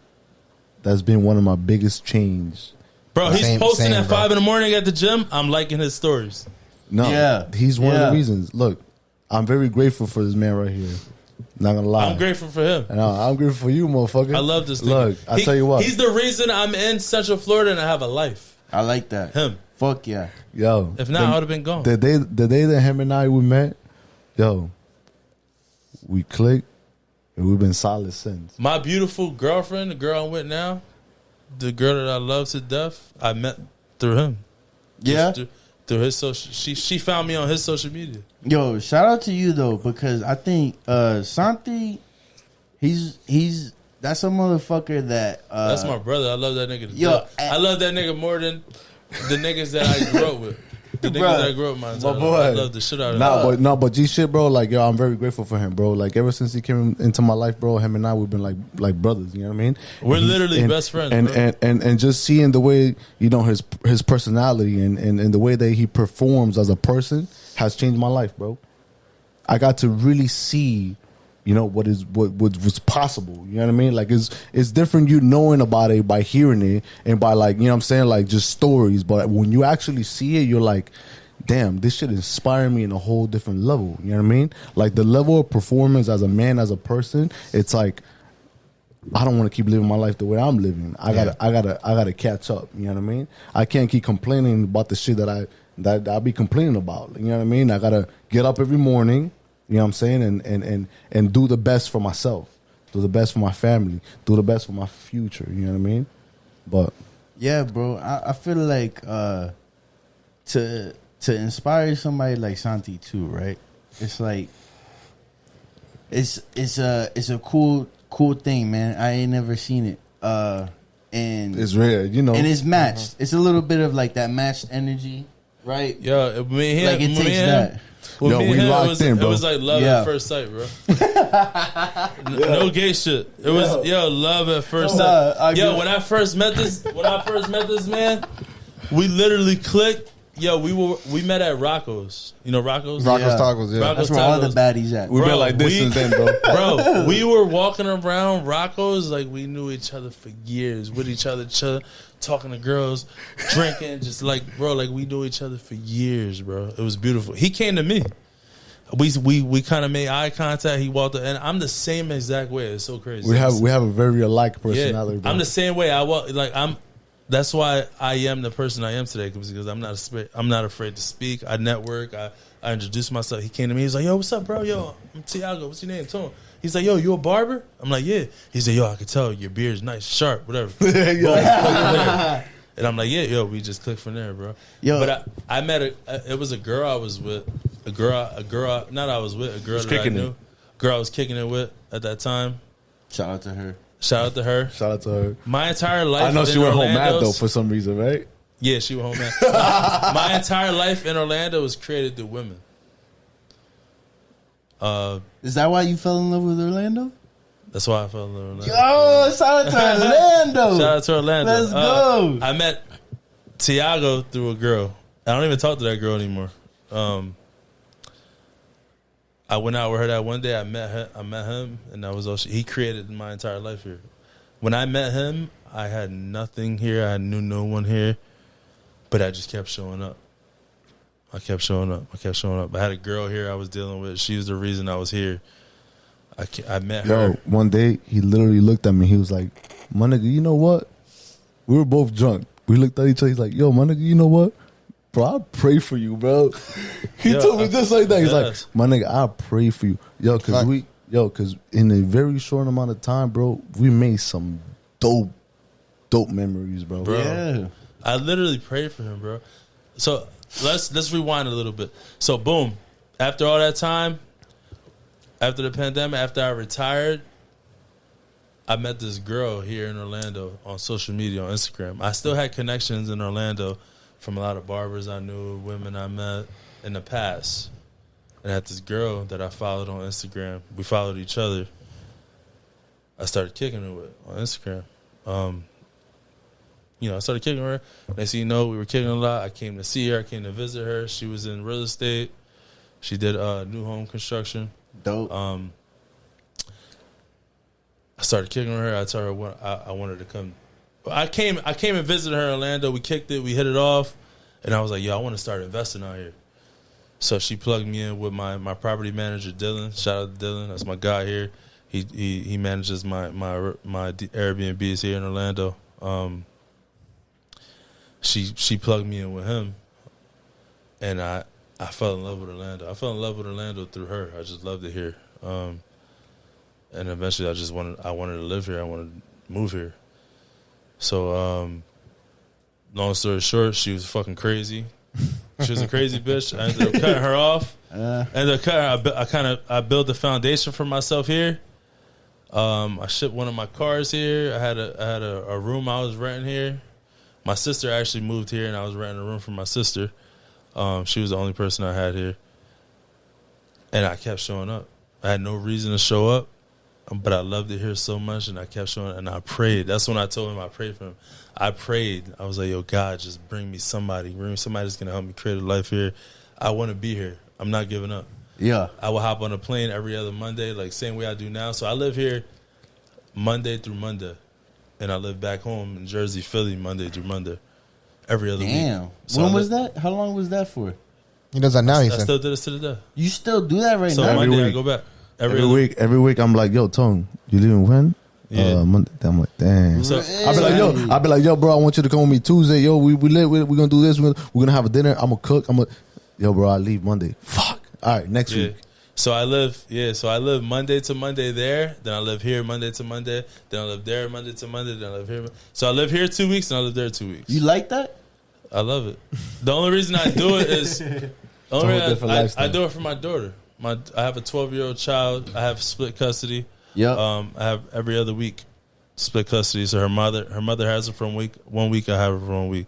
S4: that's been one of my biggest change.
S3: Bro, he's posting at 5 in the morning at the gym. I'm liking his stories.
S4: No, he's one of the reasons. Look, I'm very grateful for this man right here. Not gonna lie.
S3: I'm grateful for him.
S4: No, I'm grateful for you, motherfucker.
S3: I love this nigga.
S4: Look, I tell you what.
S3: He's the reason I'm in Central Florida and I have a life.
S2: I like that.
S3: Him.
S2: Fuck yeah.
S4: Yo.
S3: If not, I would have been gone.
S4: The day that him and I we met, yo, we clicked and we've been solid since.
S3: My beautiful girlfriend, the girl I'm with now, the girl that I love to death, I met through him.
S2: Yeah.
S3: Through his social, she found me on his social media.
S2: Yo, shout out to you though, because I think Santi, he's that's a motherfucker that
S3: that's my brother. I love that nigga to death. I love that nigga more than the niggas that I grew up with. The niggas that I grew up with, my boy. I love the shit out of him.
S4: But G shit, bro. Like, yo, I'm very grateful for him, bro. Like, ever since he came into my life, bro, him and I, we've been like brothers. You know what I mean?
S3: We're literally best friends.
S4: And just seeing the way, you know, his personality and the way that he performs as a person has changed my life, bro. I got to really see, you know, what was possible. You know what I mean? Like, it's different you knowing about it by hearing it and by, like, you know what I'm saying, like, just stories. But when you actually see it, you're like, damn, this shit inspired me in a whole different level. You know what I mean? Like, the level of performance as a man, as a person, it's like, I don't want to keep living my life the way I'm living. I gotta catch up. You know what I mean? I can't keep complaining about the shit that I be complaining about. You know what I mean? I gotta get up every morning. You know what I'm saying? And do the best for myself. Do the best for my family. Do the best for my future. You know what I mean? But
S2: yeah, bro. I feel like to inspire somebody like Santi too, right? It's like it's a cool thing, man. I ain't never seen it. And
S4: it's rare, you know.
S2: And it's matched. It's a little bit of like that matched energy, right?
S3: Yeah,
S2: like it takes that.
S3: Well, yo, we locked in, bro. It was like love at first sight, bro. No gay shit. It was love at first sight. When I first met this man, we literally clicked. Yo, we met at Rocco's. You know Rocco's?
S1: Rocco's Tacos, yeah.
S2: That's where all the baddies at.
S4: We've been like this since then, bro.
S3: Bro, we were walking around Rocco's like we knew each other for years, with each other, talking to girls, drinking, just like, bro, like we knew each other for years, bro. It was beautiful. He came to me. We kind of made eye contact. He walked up, and I'm the same exact way. It's so crazy.
S4: We have a very alike personality.
S3: Yeah, I'm the same way. I walk like I'm. That's why I am the person I am today, because I'm not afraid to speak. I network. I introduce myself. He came to me. He's like, "Yo, what's up, bro? Yo, I'm Tiago. What's your name?" Tone. He's like, "Yo, you a barber?" I'm like, "Yeah." He said, "Yo, I can tell your beard's nice, sharp, whatever." And I'm like, "Yeah, we just clicked from there, bro." Yo, but I met it was a girl I was with, a girl that I knew, girl I was kicking it with at that time.
S2: Shout out to her.
S3: Shout out to her. My entire life.
S4: I know she went home mad though for some reason, right?
S3: Yeah, she went home mad. My entire life in Orlando was created through women.
S2: Is that why you fell in love with Orlando?
S3: That's why I fell in love with Orlando.
S2: Yo, shout out to Orlando.
S3: Shout out to Orlando.
S2: Let's go.
S3: I met Tiago through a girl. I don't even talk to that girl anymore. I went out with her that one day. I met him, and that was all. He created my entire life here. When I met him, I had nothing here. I knew no one here, but I just kept showing up. I kept showing up. I had a girl here I was dealing with. She was the reason I was here. I met her.
S4: Yo, one day he literally looked at me. He was like, "My nigga, you know what?" We were both drunk. We looked at each other. He's like, "Yo, my nigga, you know what? Bro, I pray for you, bro." He told me just like that. He's like, "My nigga, I pray for you, yo, because in a very short amount of time, bro, we made some dope memories, bro.
S2: Yeah,
S3: I literally prayed for him, bro. So let's rewind a little bit. So boom, after all that time, after the pandemic, after I retired, I met this girl here in Orlando on social media, on Instagram. I still had connections in Orlando from a lot of barbers I knew, women I met in the past. And I had this girl that I followed on Instagram. We followed each other. I started kicking her with on Instagram. I started kicking her. Next thing you know, we were kicking a lot. I came to see her. I came to visit her. She was in real estate. She did new home construction.
S2: dope.
S3: I started kicking her. I told her I wanted to come. I came and visited her in Orlando. We kicked it. We hit it off. And I was like, yo, I want to start investing out here. So she plugged me in with my property manager, Dylan. Shout out to Dylan. That's my guy here. He manages my Airbnbs here in Orlando. She plugged me in with him, and I fell in love with Orlando. I fell in love with Orlando through her. I just loved it here. And eventually I wanted to live here. I wanted to move here. So long story short, she was fucking crazy. She was a crazy bitch. I ended up cutting her off. I built the foundation for myself here. I shipped one of my cars here. I had a room I was renting here. My sister actually moved here, and I was renting a room for my sister. She was the only person I had here. And I kept showing up. I had no reason to show up, but I loved it here so much, and I kept showing up, and I prayed. That's when I told him I prayed for him. I prayed. I was like, yo, God, just bring me somebody. Bring me somebody that's going to help me create a life here. I want to be here. I'm not giving up.
S2: Yeah.
S3: I will hop on a plane every other Monday, like same way I do now. So I live here Monday through Monday, and I live back home in Jersey, Philly, Monday through Monday, every other week.
S2: Damn.
S3: So
S2: when was that? How long was that for?
S1: He does that now. He
S3: I
S1: said.
S3: still do this to the day.
S2: You still do that right
S3: So
S2: now?
S3: Monday I
S4: week.
S3: go back.
S4: Every week I'm like, yo, Tone, you leaving when?
S3: Yeah.
S4: Monday. I'm like, damn.
S3: So
S4: I'll be like, yo, bro, I want you to come with me Tuesday. Yo, we gonna do this. We're gonna have a dinner. I'm gonna cook. Yo, bro, I leave Monday. Fuck. All right, next week.
S3: So I live Monday to Monday there. Then I live here Monday to Monday. Then I live there Monday to Monday. Then I live here. So I live here 2 weeks and I live there 2 weeks.
S2: You like that?
S3: I love it. The only reason I do it is I do it for my daughter. I have a 12-year-old child. I have split custody.
S2: Yeah.
S3: I have every other week split custody. So her mother has her from 1 week. I have her for 1 week.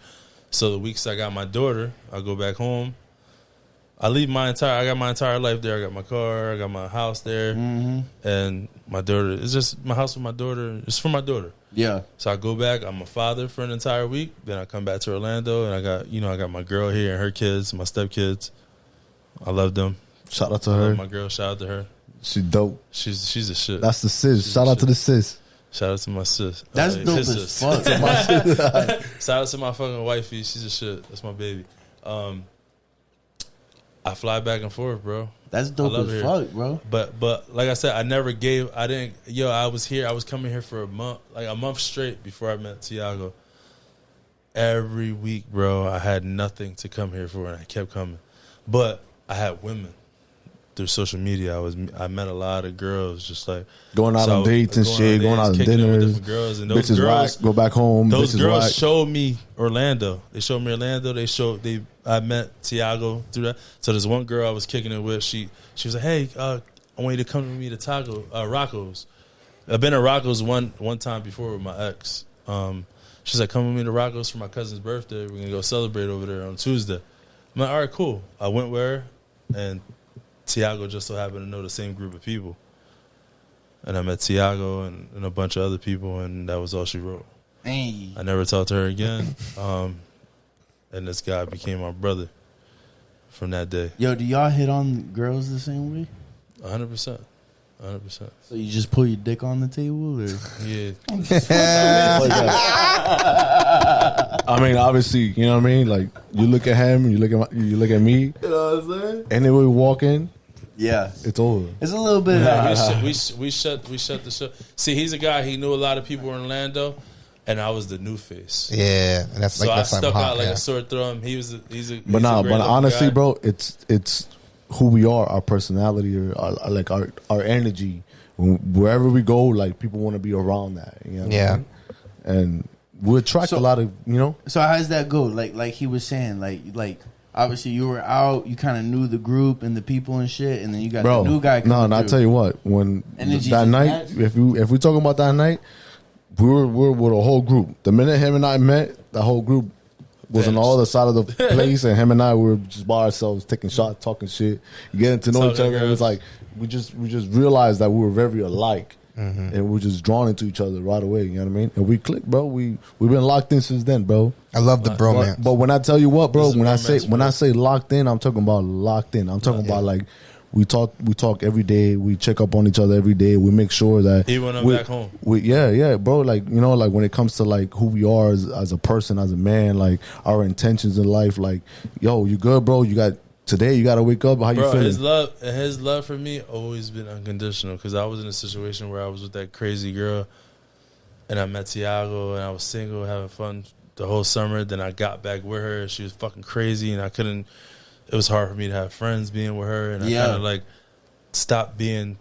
S3: So the weeks I got my daughter, I go back home. I got my entire life there. I got my car. I got my house there.
S2: Mm-hmm.
S3: And my daughter, it's just my house with my daughter. It's for my daughter.
S2: Yeah.
S3: So I go back. I'm a father for an entire week. Then I come back to Orlando, and I got my girl here and her kids, my stepkids. I love them.
S4: Shout out to
S3: I
S4: her.
S3: love my girl. Shout out to her.
S4: She dope.
S3: She's a shit.
S4: That's the sis. Shout out to the sis.
S3: Shout out to my sis.
S2: That's dope
S3: his
S2: as
S3: sis.
S2: fuck.
S3: Shout out to my fucking wifey. She's a shit. That's my baby. I fly back and forth, bro.
S2: That's dope as fuck, bro.
S3: But like I said, I was here. I was coming here for a month straight before I met Tiago. Every week, bro, I had nothing to come here for, and I kept coming. But I had women through social media. I met a lot of girls, just like
S4: Going out on dates and shit, going out on
S3: kicking it with
S4: dinners.
S3: different girls, and those
S4: Bitches
S3: girls
S4: whack, go back home.
S3: Those
S4: bitches
S3: girls
S4: whack.
S3: showed me Orlando. They showed me Orlando. I met Tiago through that. So there's one girl I was kicking it with. She was like, "Hey, I want you to come with me to Rocco's." I've been to Rocco's one time before with my ex. She's like, "Come with me to Rocco's for my cousin's birthday. We're gonna go celebrate over there on Tuesday." I'm like, "All right, cool." I went with her, and Tiago just so happened to know the same group of people. And I met Tiago and a bunch of other people, and that was all she wrote.
S2: Hey.
S3: I never talked to her again. And this guy became my brother from that day.
S2: Yo, do y'all hit on girls the same way?
S3: 100%. 100%.
S2: So you just pull your dick on the table, or
S3: Yeah.
S4: I mean, obviously, you know what I mean. Like you look at him, you look at me.
S2: you know what I'm saying?
S4: Anyway, we walk in,
S2: Yeah,
S4: it's over.
S2: it's a little bit.
S3: we shut the show. See, he's a guy. He knew a lot of people in Orlando, and I was the new face.
S1: Yeah, and that's
S3: So
S1: like
S3: I
S1: that's
S3: stuck
S1: hot,
S3: out like
S1: yeah.
S3: a sore thumb. He's a
S4: But
S3: great
S4: honestly,
S3: guy.
S4: bro, it's who we are, our personality, or our energy. Wherever we go, like people want to be around that. You know what I mean? And we attract a lot of, you know.
S2: So how does that go? Like he was saying, like obviously you were out, you kind of knew the group and the people and shit, and then you got
S4: Bro,
S2: the new guy coming
S4: no, I'll
S2: through.
S4: tell you what. When
S2: Energy
S4: that
S2: just
S4: night,
S2: matched?
S4: if we talking about that night, we were with a whole group. The minute him and I met, the whole group was on the other side of the place, and him and I were just by ourselves, taking shots, talking shit, getting to know each
S3: Talking
S4: other. It was
S3: girls.
S4: like we just realized that we were very alike, and we were just drawn into each other right away. You know what I mean? And we clicked, bro. We've been locked in since then, bro.
S1: I love the bromance.
S4: But when I tell you what, bro,
S3: This is
S4: when I
S3: romance,
S4: say locked in, I'm talking about locked in. I'm talking about like we talk every day. We check up on each other every day. We make sure that
S3: Even when I'm
S4: we-
S3: back home.
S4: yeah, bro. Like you know, like when it comes to like who we are as a person, as a man, like our intentions in life. Like, yo, you good, bro? You got today. You got to wake up. How you
S3: Bro,
S4: feeling?
S3: his love for me always been unconditional. Because I was in a situation where I was with that crazy girl, and I met Tiago, and I was single, having fun the whole summer. Then I got back with her. She was fucking crazy, and I couldn't. It was hard for me to have friends being with her, and I kind of like stopped being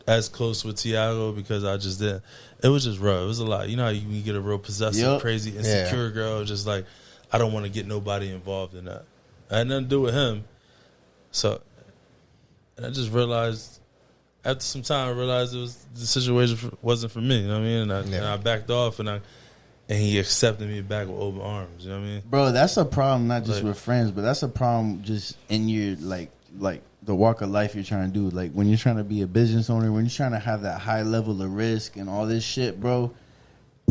S3: as close with Tiago because I just didn't. It was just rough. It was a lot. You know how you get a real possessive, crazy, insecure girl. Just like I don't want to get nobody involved in that. I had nothing to do with him. So, and I just realized after some time, I realized it was the situation wasn't for me. You know what I mean? And I backed off, and he accepted me back with open arms. You know what I mean?
S2: Bro, that's a problem not just
S3: Like-
S2: with friends, but that's a problem just in your like the walk of life you're trying to do. Like when you're trying to be a business owner, when you're trying to have that high level of risk and all this shit, bro.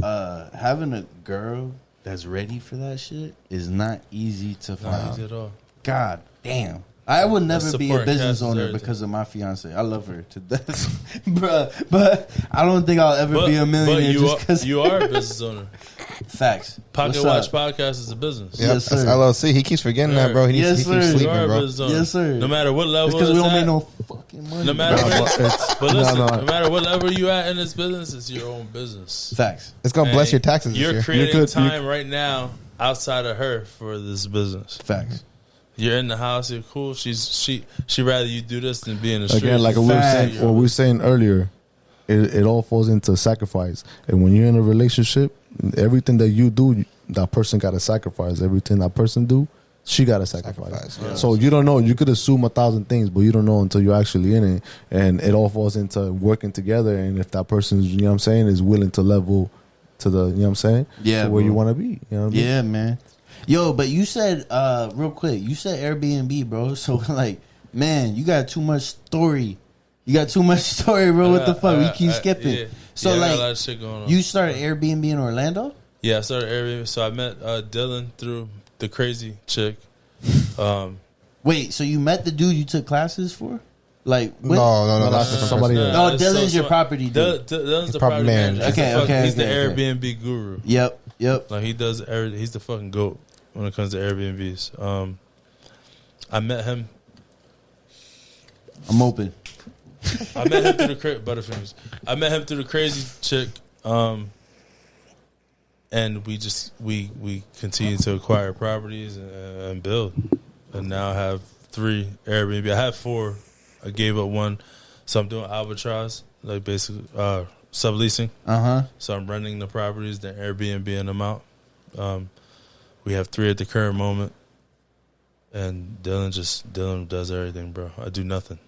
S2: Having a girl that's ready for that shit is not easy to find.
S3: Not easy at all.
S2: God damn. I would never be a
S3: support
S2: business
S3: cast is
S2: owner
S3: everything.
S2: because of my fiance. I love her to death, bruh. But I don't think I'll ever be a millionaire just because.
S3: you are a business owner.
S2: Facts.
S3: Pocket
S2: What's
S3: Watch
S2: up?
S3: Podcast is a business.
S1: Yep,
S2: Yes,
S1: that's
S2: sir.
S1: LLC. He keeps forgetting that, bro. He
S2: Yes,
S1: keeps
S2: sir.
S3: You
S1: sleeping,
S3: are a
S1: bro.
S3: business owner.
S2: Yes, sir.
S3: No matter what level
S2: It's because we
S3: it's
S2: don't make
S3: at,
S2: no fucking money.
S3: no matter
S2: bro.
S3: what, but listen,
S4: No.
S3: no matter what level you at in this business, it's your own business.
S2: Facts.
S1: It's gonna bless
S3: And
S1: your taxes this
S3: You're
S1: year.
S3: creating time right now outside of her for this business.
S2: Facts.
S3: You're in the house. You're cool. She rather you do this than be in the street.
S4: Again, like what we were saying earlier, it all falls into sacrifice. And when you're in a relationship, everything that you do, that person got to sacrifice. Everything that person do, she got to sacrifice.
S1: Yeah.
S4: So you don't know. You could assume 1,000 things, but you don't know until you're actually in it. And it all falls into working together. And if that person's, you know what I'm saying, is willing to level to the, you know what I'm saying?
S2: Yeah,
S4: to where
S2: bro.
S4: you want to be. You know what I mean?
S2: Yeah, man. Yo, but you said real quick, you said Airbnb, bro. So like, man, you got too much story. You got too much story, bro. What the fuck? We keep skipping.
S3: Yeah.
S2: So
S3: I got a
S2: like,
S3: lot of shit going on.
S2: you started Airbnb in Orlando?
S3: Yeah, I started Airbnb. So I met Dylan through the crazy chick.
S2: Wait, so you met the dude you took classes for? Like, what?
S1: No, that's different
S4: somebody
S1: person.
S4: else.
S2: No, Dylan's your property dude.
S3: Dylan's the
S1: property
S3: property
S1: manager.
S3: manager.
S2: Okay,
S3: He's the
S2: okay.
S3: Airbnb guru.
S2: Yep.
S3: Like he does everything. He's the fucking GOAT when it comes to Airbnbs. I met him.
S2: I'm open.
S3: I met him through the Butterfingers. I met him through the crazy chick. And we continue to acquire properties and build. And now I have 3 Airbnb. I have 4. I gave up 1. So I'm doing arbitrage, like basically subleasing. So I'm renting the properties, then Airbnb them out. We have 3 at the current moment. And Dylan does everything, bro. I do nothing.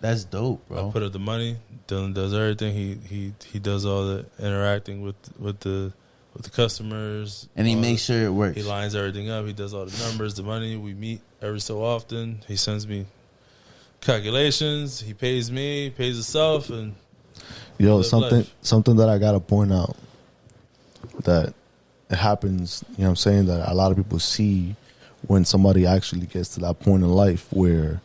S2: That's dope, bro.
S3: I put up the money. Dylan does everything. He does all the interacting with the customers,
S2: And he
S3: all
S2: makes sure it works.
S3: He lines everything up. He does all the numbers, the money. We meet every so often. He sends me calculations. He pays me, pays himself, and
S4: Yo,
S3: live
S4: something that I gotta point out that it happens, you know what I'm saying, that a lot of people see when somebody actually gets to that point in life where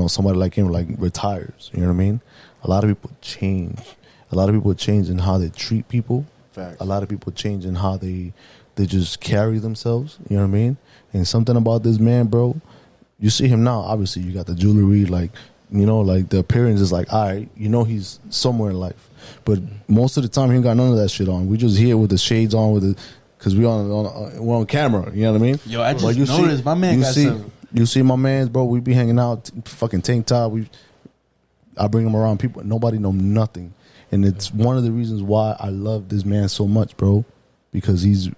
S4: somebody like him like retires. You know what I mean? A lot of people change. A lot of people change in how they treat people.
S2: Facts.
S4: A lot of people change in how they just carry themselves. You know what I mean? And something about this man, bro. You see him now. Obviously, you got the jewelry, like like the appearance is like, all right, he's somewhere in life. But most of the time, he ain't got none of that shit on. We just here with the shades on, because we're on camera. You know what I mean?
S2: Yo, I just noticed my man got some.
S4: You see my mans, bro. We be hanging out, fucking tank top. I bring him around people. Nobody know nothing, and it's one of the reasons why I love this man so much, bro. Because he's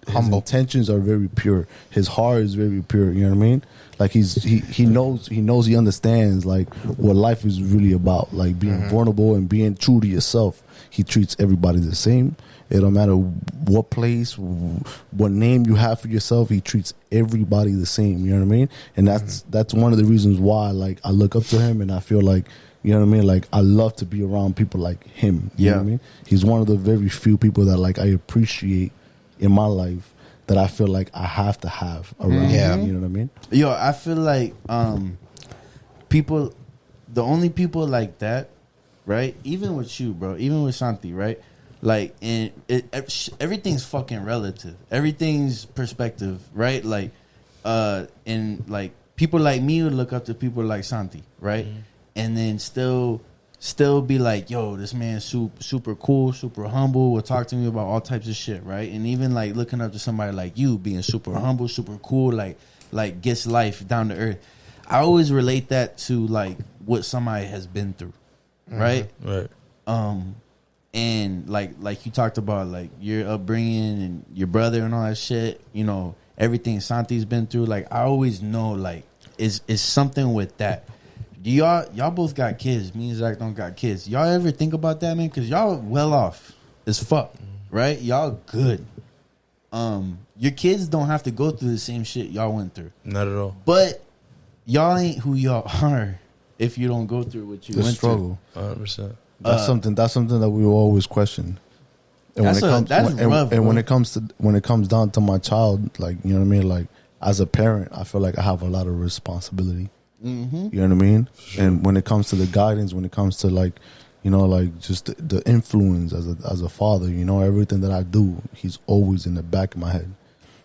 S4: humble. His intentions are very pure. His heart is very pure. You know what I mean? Like he knows he understands like what life is really about. Like being vulnerable and being true to yourself. He treats everybody the same. It don't matter what place, what name you have for yourself. He treats everybody the same. You know what I mean? And that's one of the reasons why like I look up to him and I feel like, you know what I mean? Like I love to be around people like him. You know what I mean? He's one of the very few people that like I appreciate in my life that I feel like I have to have around.
S1: Yeah.
S4: You know what I mean?
S2: Yo, I feel like people, the only people like that, right? Even with you, bro. Even with Santi, right? Like, and everything's fucking relative. Everything's perspective, right? Like, and like people like me would look up to people like Santi, right? And then still be like, yo, this man's super cool, super humble, will talk to me about all types of shit, right? And even like looking up to somebody like you being super humble, super cool, like gets life down to earth. I always relate that to like what somebody has been through, right?
S3: Right.
S2: And like you talked about like your upbringing and your brother and all that shit, everything Santi's been through. Like I always know like is something with that. Y'all both got kids. Me and Zach don't got kids. Y'all ever think about that, man? Because y'all well off as fuck, right? Y'all good. Your kids don't have to go through the same shit y'all went through.
S3: Not at all.
S2: But y'all ain't who y'all are if you don't go through what you went
S4: struggle.
S3: 100%.
S4: That's something that we will always question. And when it comes down to my child, like, you know what I mean? Like as a parent, I feel like I have a lot of responsibility. You know what I mean? Sure. And when it comes to the guidance, when it comes to like, like just the influence as a father, everything that I do, he's always in the back of my head.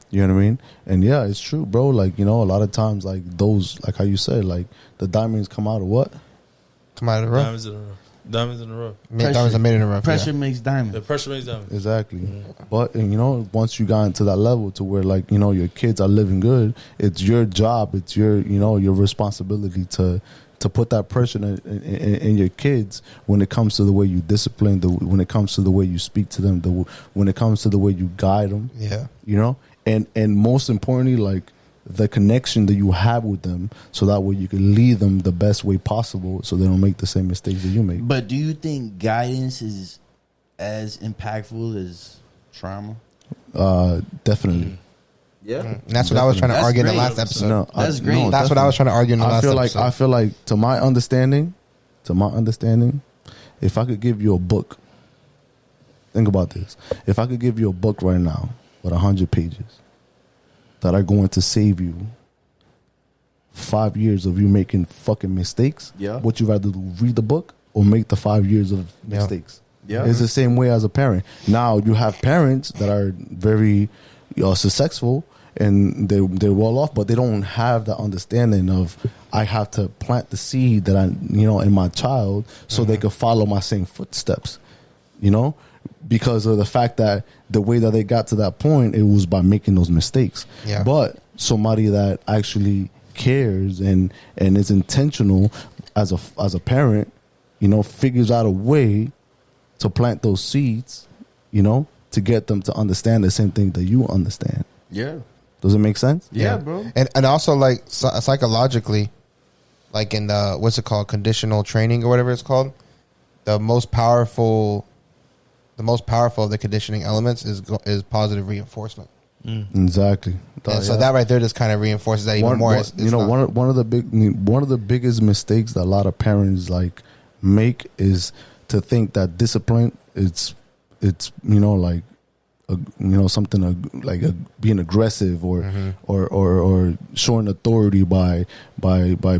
S4: You know what I mean? And yeah, it's true, bro. Like, a lot of times, like those, like how you said, like the diamonds come out of what?
S1: Come out of the rough.
S3: Diamonds in the rough.
S1: Diamonds are made in the rough.
S2: Pressure makes diamonds.
S3: The pressure makes diamonds.
S4: Exactly. But once you got into that level to where like your kids are living good, it's your job, it's your your responsibility to put that pressure in your kids when it comes to the way you discipline, when it comes to the way you speak to them, when it comes to the way you guide them.
S1: Yeah.
S4: And most importantly, like the connection that you have with them, so that way you can lead them the best way possible, so they don't make the same mistakes that you make.
S2: But do you think guidance is as impactful as trauma?
S4: Definitely.
S2: Yeah,
S1: and that's what I was trying to argue in the last episode.
S4: No,
S2: that's great.
S1: That's what I was trying to argue in the last episode.
S4: I feel like to my understanding, if I could give you a book, think about this. If I could give you a book right now with 100 pages that are going to save you 5 years of you making fucking mistakes, would you rather read the book or make the 5 years of mistakes?
S2: Yeah.
S4: It's the same way as a parent. Now you have parents that are very successful and they're well off, but they don't have the understanding of I have to plant the seed that I in my child so they could follow my same footsteps, because of the fact that the way that they got to that point, it was by making those mistakes.
S1: Yeah.
S4: But somebody that actually cares and is intentional as a parent, figures out a way to plant those seeds, to get them to understand the same thing that you understand.
S2: Yeah.
S4: Does it make sense?
S2: Yeah, bro.
S1: And also like psychologically, like in the what's it called, conditional training or whatever it's called, the most powerful of the conditioning elements is positive reinforcement.
S4: Exactly.
S1: So that right there just kind of reinforces that even more.
S4: One of the biggest mistakes that a lot of parents like make is to think that discipline it's like being aggressive or showing authority by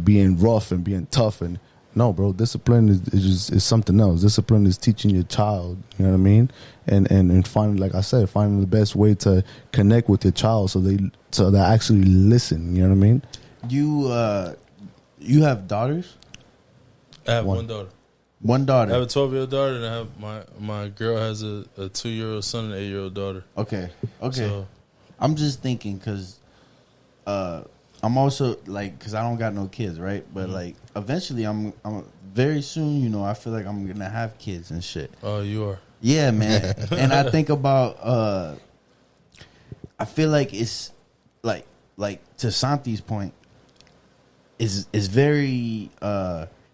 S4: being rough and being tough. And no, bro, discipline is something else. Discipline is teaching your child, you know what I mean, and finding, like I said, finding the best way to connect with your child so they actually listen. You know what I mean? You have daughters?
S3: I have one daughter.
S2: One daughter.
S3: I have a 12-year-old daughter, and I have my girl has a 2-year-old son and an 8-year-old daughter.
S2: Okay.
S3: So,
S2: I'm just thinking because I'm also like, because I don't got no kids, right? But like eventually, I'm very soon. You know, I feel like I'm gonna have kids and shit.
S3: Oh, you are.
S2: Yeah, man. And I think about. I feel like it's like to Santi's point. Is very.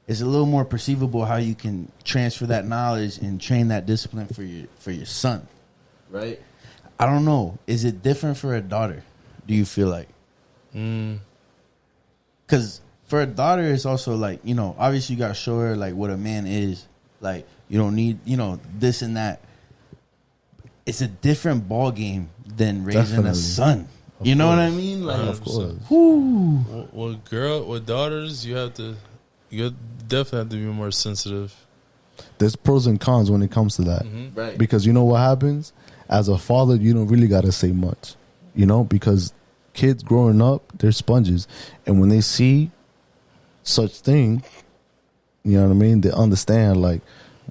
S2: It's a little more perceivable how you can transfer that knowledge and train that discipline for your son, right? I don't know. Is it different for a daughter? Do you feel like? Because for a daughter, it's also like, you know, obviously you got to show her like what a man is. Like, you don't need, you know, this and that. It's a different ball game than raising
S4: Definitely.
S2: a son. You know what I mean? Like,
S4: Of course.
S3: With daughters, you definitely have to be more sensitive.
S4: There's pros and cons when it comes to that.
S2: right.
S4: Because you know what happens? As a father, you don't really got to say much, you know, because kids growing up, they're sponges. And when they see such thing, you know what I mean? They understand, like,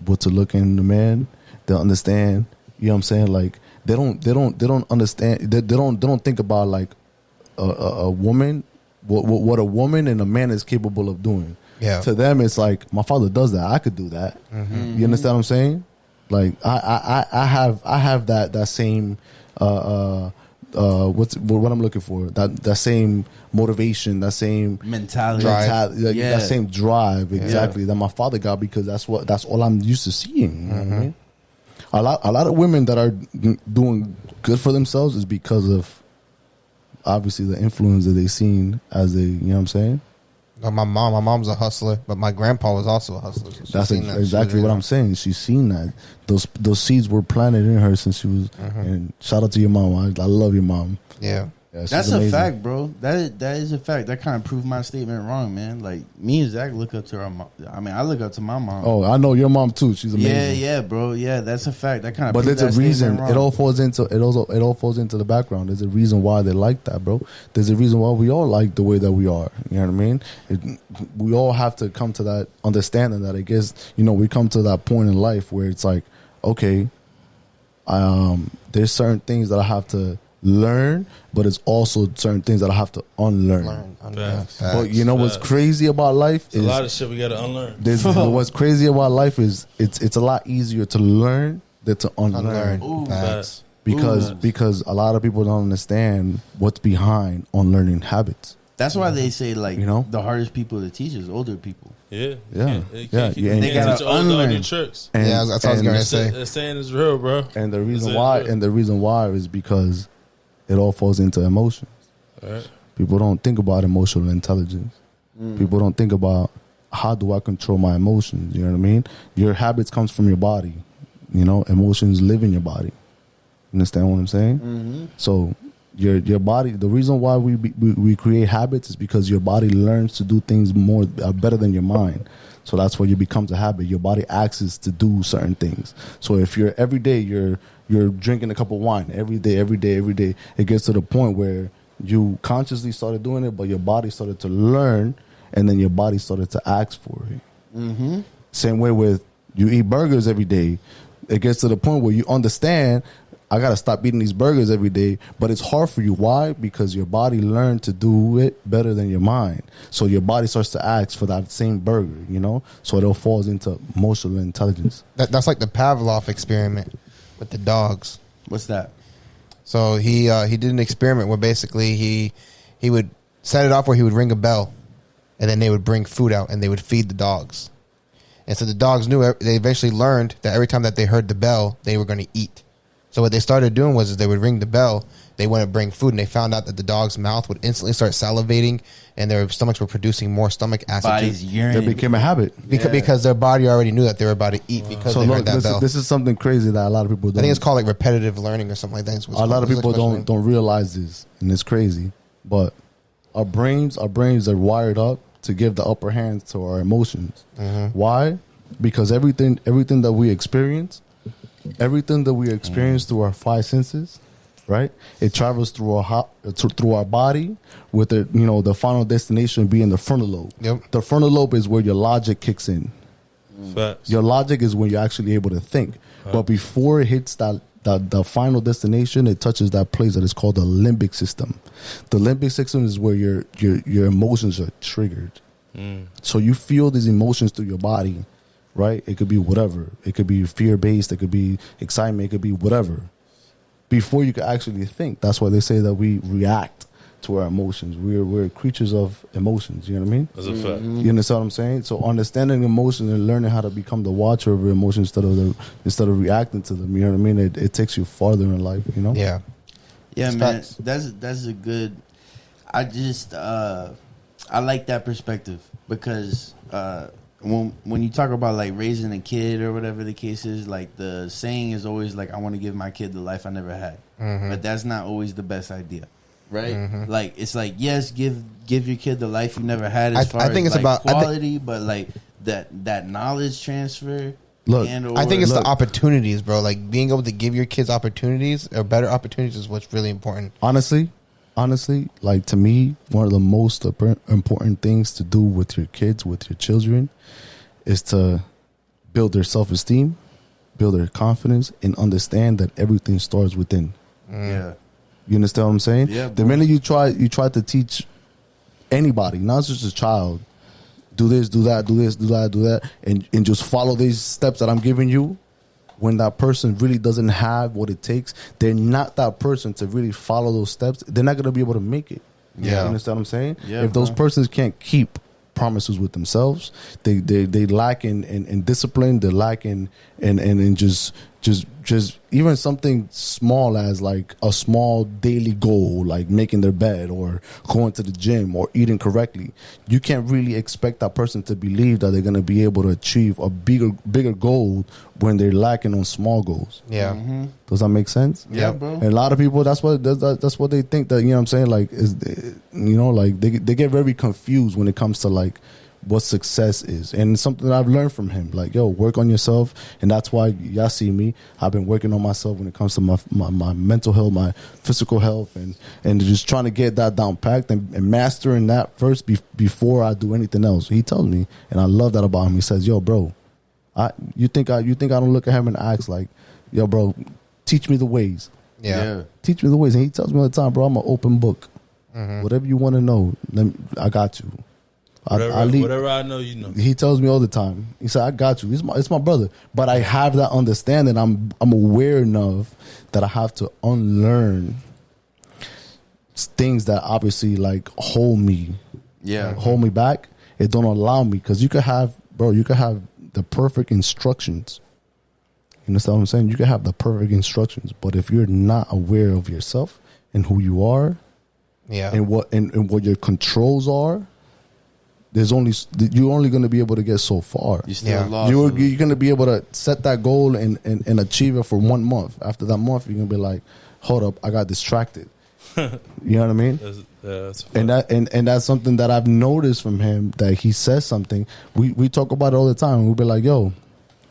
S4: what to look in the man. They understand, you know what I'm saying? Like, they don't understand. They don't think about, like, a woman, what a woman and a man is capable of doing.
S1: Yeah.
S4: To them, it's like, my father does that. I could do that. You understand what I'm saying? Like, I have that same what I'm looking for. That same motivation, that same
S2: mentality.
S4: that same drive, exactly, that my father got, because that's all I'm used to seeing. You know what I mean? A lot of women that are doing good for themselves is because of obviously the influence that they seen as they, you know what I'm saying?
S1: My mom's a hustler, but my grandpa was also a hustler. So
S4: That's exactly what I'm saying. She's seen that. Those seeds were planted in her since she was. And shout out to your mom. I love your mom.
S1: Yeah.
S4: She's
S2: That's
S4: amazing.
S2: a fact, bro. That is a fact. That kind of proved my statement wrong, man. Like, me and Zach look up to our mom. I mean, I look up to my mom.
S4: Oh, I know your mom too. She's amazing.
S2: Yeah, bro. Yeah, that's a fact. That kind of.
S4: But there's a reason. It all falls into the background. There's a reason why they like that, bro. There's a reason why we all like the way that we are. You know what I mean? We all have to come to that understanding that, I guess, you know, we come to that point in life where it's like, okay, there's certain things that I have to learn, but it's also certain things that I have to unlearn. But you know what's crazy about life is
S3: a lot of shit we got to unlearn.
S4: What's crazy about life is it's a lot easier to learn than to unlearn.
S2: Ooh,
S3: Facts.
S4: Because a lot of people don't understand what's behind unlearning habits.
S2: That's why they say, like,
S4: You know?
S2: the hardest people to teach is older people.
S3: Yeah.
S4: Yeah.
S3: They
S4: Yeah.
S3: can't
S4: Yeah.
S3: teach
S2: gotta
S3: old dog
S2: unlearn.
S3: new tricks.
S4: And,
S1: Yeah, that's what I was gonna say.
S3: That saying is real, bro.
S4: And the reason
S3: That's
S4: why is because it all falls into emotions.
S3: All right.
S4: People don't think about emotional intelligence. People don't think about, how do I control my emotions? You know what I mean? Your habits comes from your body. You know, emotions live in your body. Understand what I'm saying? So your body, the reason why we create habits is because your body learns to do things better than your mind. So that's why you becomes a habit. Your body acts to do certain things. So if you're every day you're drinking a cup of wine every day, it gets to the point where you consciously started doing it, but your body started to learn, and then your body started to ask for it. Same way with you eat burgers every day. It gets to the point where you understand, I got to stop eating these burgers every day, but it's hard for you. Why? Because your body learned to do it better than your mind. So your body starts to ask for that same burger, you know? So it all falls into emotional intelligence.
S1: That's like the Pavlov experiment with the dogs.
S2: What's that?
S1: So he did an experiment where basically he would set it off where he would ring a bell, and then they would bring food out and they would feed the dogs. And so the dogs knew, they eventually learned that every time that they heard the bell, they were going to eat. So what they started doing was they would ring the bell, they wouldn't bring food, and they found out that the dog's mouth would instantly start salivating, and their stomachs were producing more stomach acid.
S2: Body's urine.
S4: It became a habit.
S1: Because their body already knew that they were about to eat because
S4: So
S1: they
S4: look,
S1: heard that bell.
S4: this is something crazy that a lot of people
S1: I
S4: don't.
S1: think it's called like repetitive learning or something like that. It's
S4: A lot of people don't realize this, and it's crazy. But our brains are wired up to give the upper hand to our emotions. Why? Because everything that we experience through our five senses, right? It travels through our body, with the final destination being the frontal lobe.
S1: Yep.
S4: The frontal lobe is where your logic kicks in.
S3: Facts.
S4: Your logic is when you're actually able to think. But before it hits the final destination, it touches that place that is called the limbic system. The limbic system is where your emotions are triggered. So you feel these emotions through your body, right? It could be whatever. It could be fear-based. It could be excitement. It could be whatever. Before you could actually think. That's why they say that we react to our emotions. We're creatures of emotions. You know what I mean?
S3: That's a fact.
S4: You understand what I'm saying? So understanding emotions and learning how to become the watcher of your emotions instead of reacting to them. You know what I mean? It takes you farther in life. You know?
S1: Yeah.
S2: Yeah,
S1: It's
S2: man.
S1: facts.
S2: That's a good. I just I like that perspective because when you talk about like raising a kid or whatever the case is, like the saying is always like, I want to give my kid the life I never had, but that's not always the best idea, right? Like it's like, yes, give your kid the life you never had as far
S1: I think
S2: as
S1: it's
S2: like
S1: about
S2: quality, but like that knowledge transfer.
S4: Look,
S2: and/or-
S1: I think it's
S4: Look.
S1: the opportunities, bro. Like being able to give your kids opportunities or better opportunities is what's really important.
S4: Honestly, like to me, one of the most important things to do with your kids, with your children, is to build their self-esteem, build their confidence, and understand that everything starts within.
S2: Yeah.
S4: You understand what I'm saying?
S2: Yeah,
S4: The
S2: bro.
S4: minute you try to teach anybody, not just a child, do this, do that, do this, do that, do that, and just follow these steps that I'm giving you. When that person really doesn't have what it takes, they're not that person to really follow those steps. They're not going to be able to make it.
S1: Yeah.
S4: You understand what I'm saying?
S2: Yeah,
S4: if those
S2: bro.
S4: persons can't keep promises with themselves, they lack in discipline. They lack in just even something small as like a small daily goal, like making their bed or going to the gym or eating correctly. You can't really expect that person to believe that they're going to be able to achieve a bigger goal when they're lacking on small goals.
S1: Yeah.
S4: Does that make sense?
S2: Yeah, bro.
S4: And a lot of people, that's what they think, that, you know what I'm saying, like, is, you know, like they get very confused when it comes to like what success is. And it's something that I've learned from him, like, yo, work on yourself. And that's why y'all see me, I've been working on myself when it comes to my mental health, my physical health, and just trying to get that down packed and mastering that first before I do anything else. He tells me, and I love that about him, he says, yo, bro, you think I don't look at him and ask like, yo, bro, teach me the ways.
S1: Yeah.
S4: Teach me the ways. And he tells me all the time, bro, I'm an open book. Whatever you want to know, I got you.
S3: Whatever I know, you know.
S4: He tells me all the time. He said, I got you. It's my brother. But I have that understanding. I'm aware enough that I have to unlearn things that obviously like hold me back. It don't allow me, because you could have the perfect instructions. You understand what I'm saying? You can have the perfect instructions, but if you're not aware of yourself and who you are,
S1: Yeah.
S4: and what your controls are, you're only going to be able to get so far.
S2: You still
S1: Yeah.
S2: lost.
S4: You're going to be able to set that goal and achieve it for 1 month. After that month, you're going to be like, hold up, I got distracted. You know what I mean?
S3: That's
S4: And that's something that I've noticed from him, that he says something. We talk about it all the time. We'll be like, yo,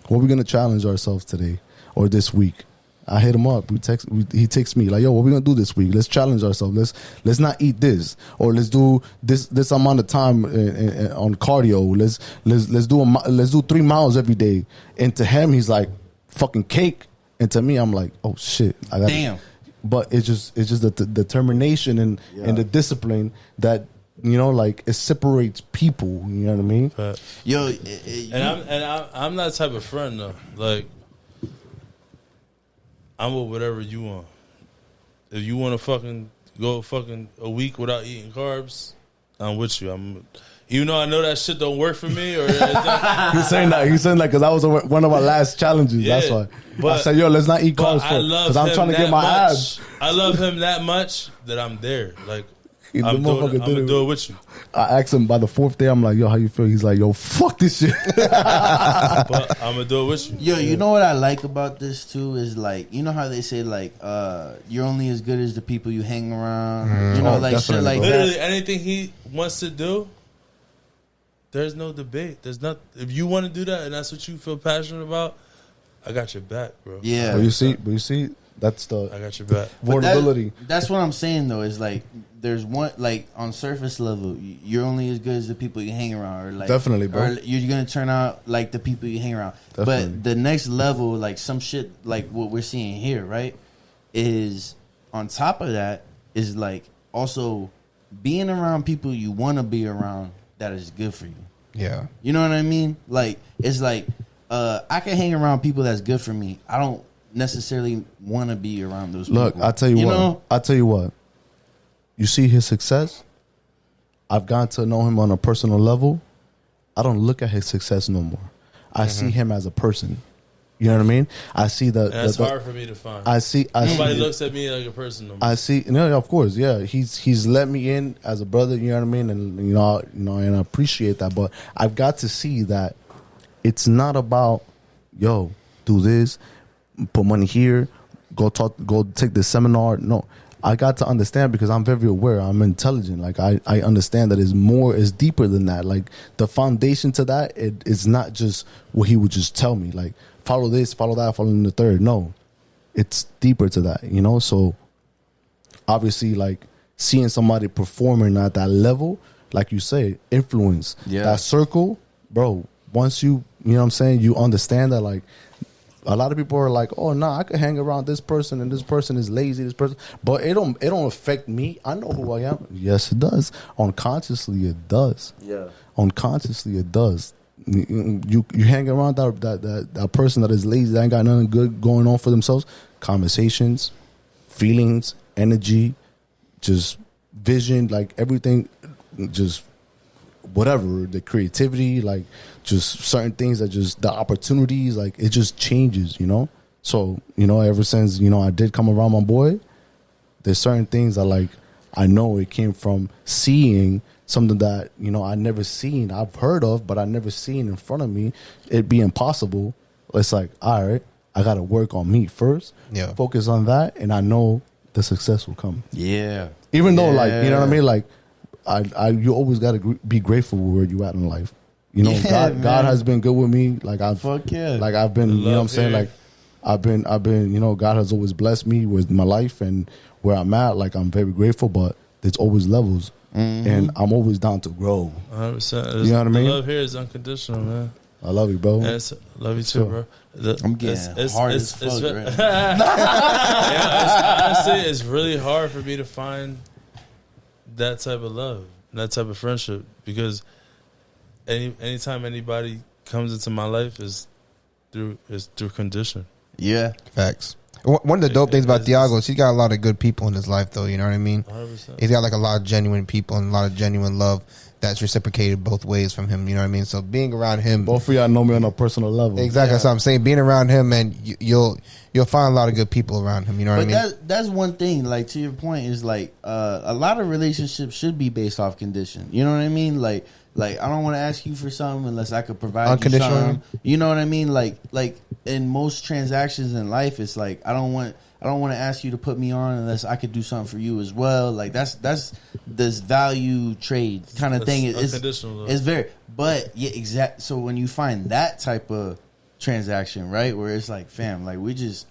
S4: what are we going to challenge ourselves today or this week? I hit him up. He texts me like, yo, what are we going to do this week? Let's challenge ourselves. Let's not eat this, or let's do this amount of time on cardio. Let's do 3 miles every day. And to him, he's like, fucking cake. And to me, I'm like, oh shit.
S2: Damn.
S4: But it's just the determination and the discipline that, you know, like, it separates people. You know what I mean?
S2: Yo,
S3: I'm that type of friend though. Like, I'm with whatever you want. If you want to fucking go a week without eating carbs, I'm with you. Even though I know that shit don't work for me, or
S4: He's saying that because I was one of our last challenges.
S3: Yeah,
S4: that's why
S3: but,
S4: I said, "Yo, let's not eat carbs because I'm trying to get my abs."
S3: I love him that much that I'm there. Like
S4: The
S3: I'm
S4: motherfucker
S3: gonna
S4: did
S3: do it with you.
S4: I asked him by the 4th day. I'm like, "Yo, how you feel?" He's like, "Yo, fuck this shit."
S3: But I'm gonna do it with you.
S2: Yo, you know what I like about this too is like, you know how they say like, you're only as good as the people you hang around. You know, like shit like
S3: Literally
S2: that.
S3: anything he wants to do, there's no debate. There's not. If you want to do that and that's what you feel passionate about, I got your back, bro.
S2: Yeah.
S4: But you see, that's
S3: I
S4: the
S3: got your back.
S4: vulnerability.
S2: That's what I'm saying though. Is like there's one like on surface level, you're only as good as the people you hang around, or like
S4: Definitely, bro.
S2: or you're gonna turn out like the people you hang around.
S4: Definitely.
S2: But the next level, like some shit like what we're seeing here, right, is on top of that is like also being around people you want to be around that is good for you.
S1: Yeah.
S2: You know what I mean? Like it's like I can hang around people that's good for me. I don't necessarily want to be around those people.
S4: Look, I tell you what. You see his success. I've gotten to know him on a personal level. I don't look at his success no more. I see him as a person. You know what I mean? I see the.
S3: That's hard for me to find.
S4: Nobody
S3: looks at me like a person no more.
S4: I see. No, of course, yeah. He's let me in as a brother. You know what I mean? And and I appreciate that. But I've got to see that it's not about do this, put money here, go take this seminar. No, I got to understand because I'm very aware. I'm intelligent. Like I understand that it's deeper than that. Like the foundation to that, it's not just what he would just tell me. Like follow this, follow that, follow the third. No, it's deeper to that. So obviously, like seeing somebody performing at that level, like you say, influence that circle, bro. Once you know what I'm saying, you understand that like. A lot of people are like, "Oh, I could hang around this person, and this person is lazy. This person, but it don't affect me. I know who I am. Yes, it does. Unconsciously, it does.
S2: Yeah.
S4: Unconsciously, it does. You hang around that person that is lazy, that ain't got nothing good going on for themselves. Conversations, feelings, energy, just vision, like everything, just whatever, the creativity, like just certain things that just the opportunities, like it just changes, So, ever since, I did come around my boy, there's certain things that like I know it came from seeing something that, I never seen, I've heard of, but I never seen in front of me, it be impossible. It's like, all right, I gotta work on me first, focus on that, and I know the success will come.
S2: Yeah.
S4: Even though like, you know what I mean? Like you always got to be grateful where you at in life. God has been good with me. Like I've been, you know what I'm saying? Like I've been, God has always blessed me with my life and where I'm at. Like I'm very grateful, but there's always levels, and I'm always down to grow.
S3: 100%.
S4: You know what I mean?
S3: The love here is unconditional, man.
S4: I love you, bro.
S3: Yes, love you too, bro.
S2: I'm getting hard as fuck right now.
S3: Honestly, it's really hard for me to find that type of love, that type of friendship, because anytime anybody comes into my life is through condition.
S2: Yeah.
S1: Facts. One of the dope things about Thiago is he's got a lot of good people in his life, though. You know what I mean?
S3: 100%.
S1: He's got like a lot of genuine people and a lot of genuine love that's reciprocated both ways from him. You know what I mean? So being around him,
S4: Both of y'all know me on a personal level.
S1: exactly. That's what I'm saying. Being around him, and you'll find a lot of good people around him. You know what I mean?
S2: That's one thing. Like to your point is like a lot of relationships should be based off condition. You know what I mean? Like I don't want to ask you for something unless I could provide you something. You know what I mean? Like in most transactions in life, it's like I don't want to ask you to put me on unless I could do something for you as well. Like that's this value trade kind of thing. It's very, but yeah, exact. So when you find that type of transaction, right, where it's like, fam, like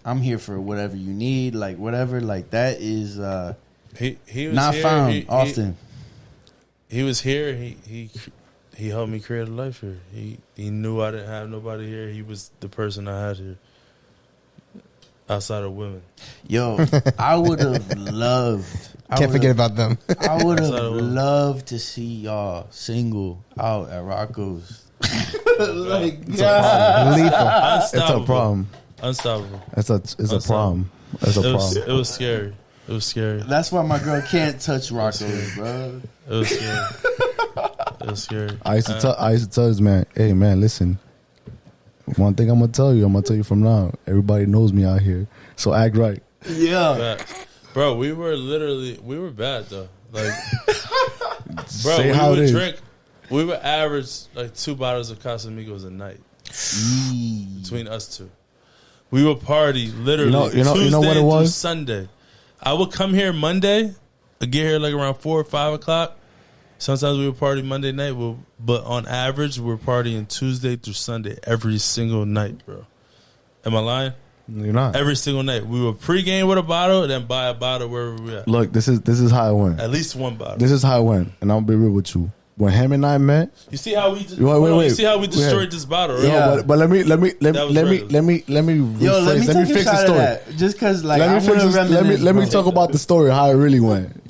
S2: I'm here for whatever you need, like whatever, like that is
S3: he was
S2: not
S3: here,
S2: found often.
S3: He was here. He helped me create a life here. He knew I didn't have nobody here. He was the person I had here. Outside of women.
S2: Yo, I would have loved.
S1: Can't forget about them.
S2: I would have loved to see y'all single out at Rocco's.
S1: Like,
S4: It's a problem.
S3: Unstoppable.
S4: It's a problem. It's a problem.
S3: It was scary. It was scary.
S2: That's why my girl can't touch Rocco's, bro.
S3: It was scary. It was scary.
S4: I used to tell this man, hey man, listen. One thing I'm gonna tell you from now. Everybody knows me out here, so act right.
S2: Yeah,
S3: bro. We were bad though. Like, bro,
S4: Say
S3: we
S4: how it
S3: would
S4: is.
S3: drink. We would average like 2 bottles of Casamigos a night between us two. We would party literally Tuesday
S4: you know what it
S3: through
S4: was?
S3: Sunday. I would come here Monday. I'd get here like around 4 or 5 o'clock. Sometimes we would party Monday night, but on average, we're partying Tuesday through Sunday every single night, bro. Am I lying?
S4: You're not.
S3: Every single night. We would pregame with a bottle and then buy a bottle wherever we at.
S4: Look, this is how it went.
S3: At least one bottle.
S4: This is how it went, and I'll be real with you. When him and I met,
S3: You see how we
S4: wait.
S3: You see how we destroyed this bottle, right?
S2: Yeah.
S4: but let me
S2: Yo, let me
S4: rephrase. Let me
S2: take a
S4: fix the
S2: shot of
S4: story.
S2: that. Just because, like,
S4: Let me
S2: bro.
S4: talk about the story, how it really went.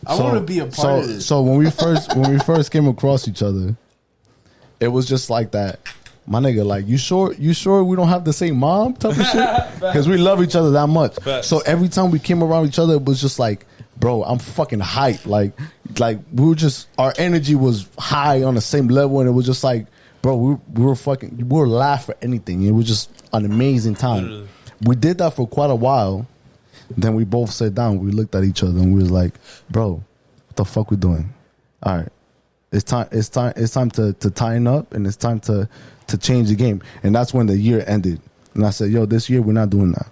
S2: I want to be a part of this.
S4: So when we first came across each other, it was just like that. My nigga, like, you sure we don't have the same mom type of shit? Because we love each other that much.
S3: Facts.
S4: So every time we came around each other, it was just like, bro, I'm fucking hype. Like we were just, our energy was high on the same level, and it was just like, bro, we were laugh for anything. It was just an amazing time.
S3: Literally.
S4: We did that for quite a while. Then we both sat down. We looked at each other and we was like, bro, what the fuck we doing? All right, it's time to tighten up, and it's time to change the game. And that's when the year ended. And I said, yo, this year we're not doing that.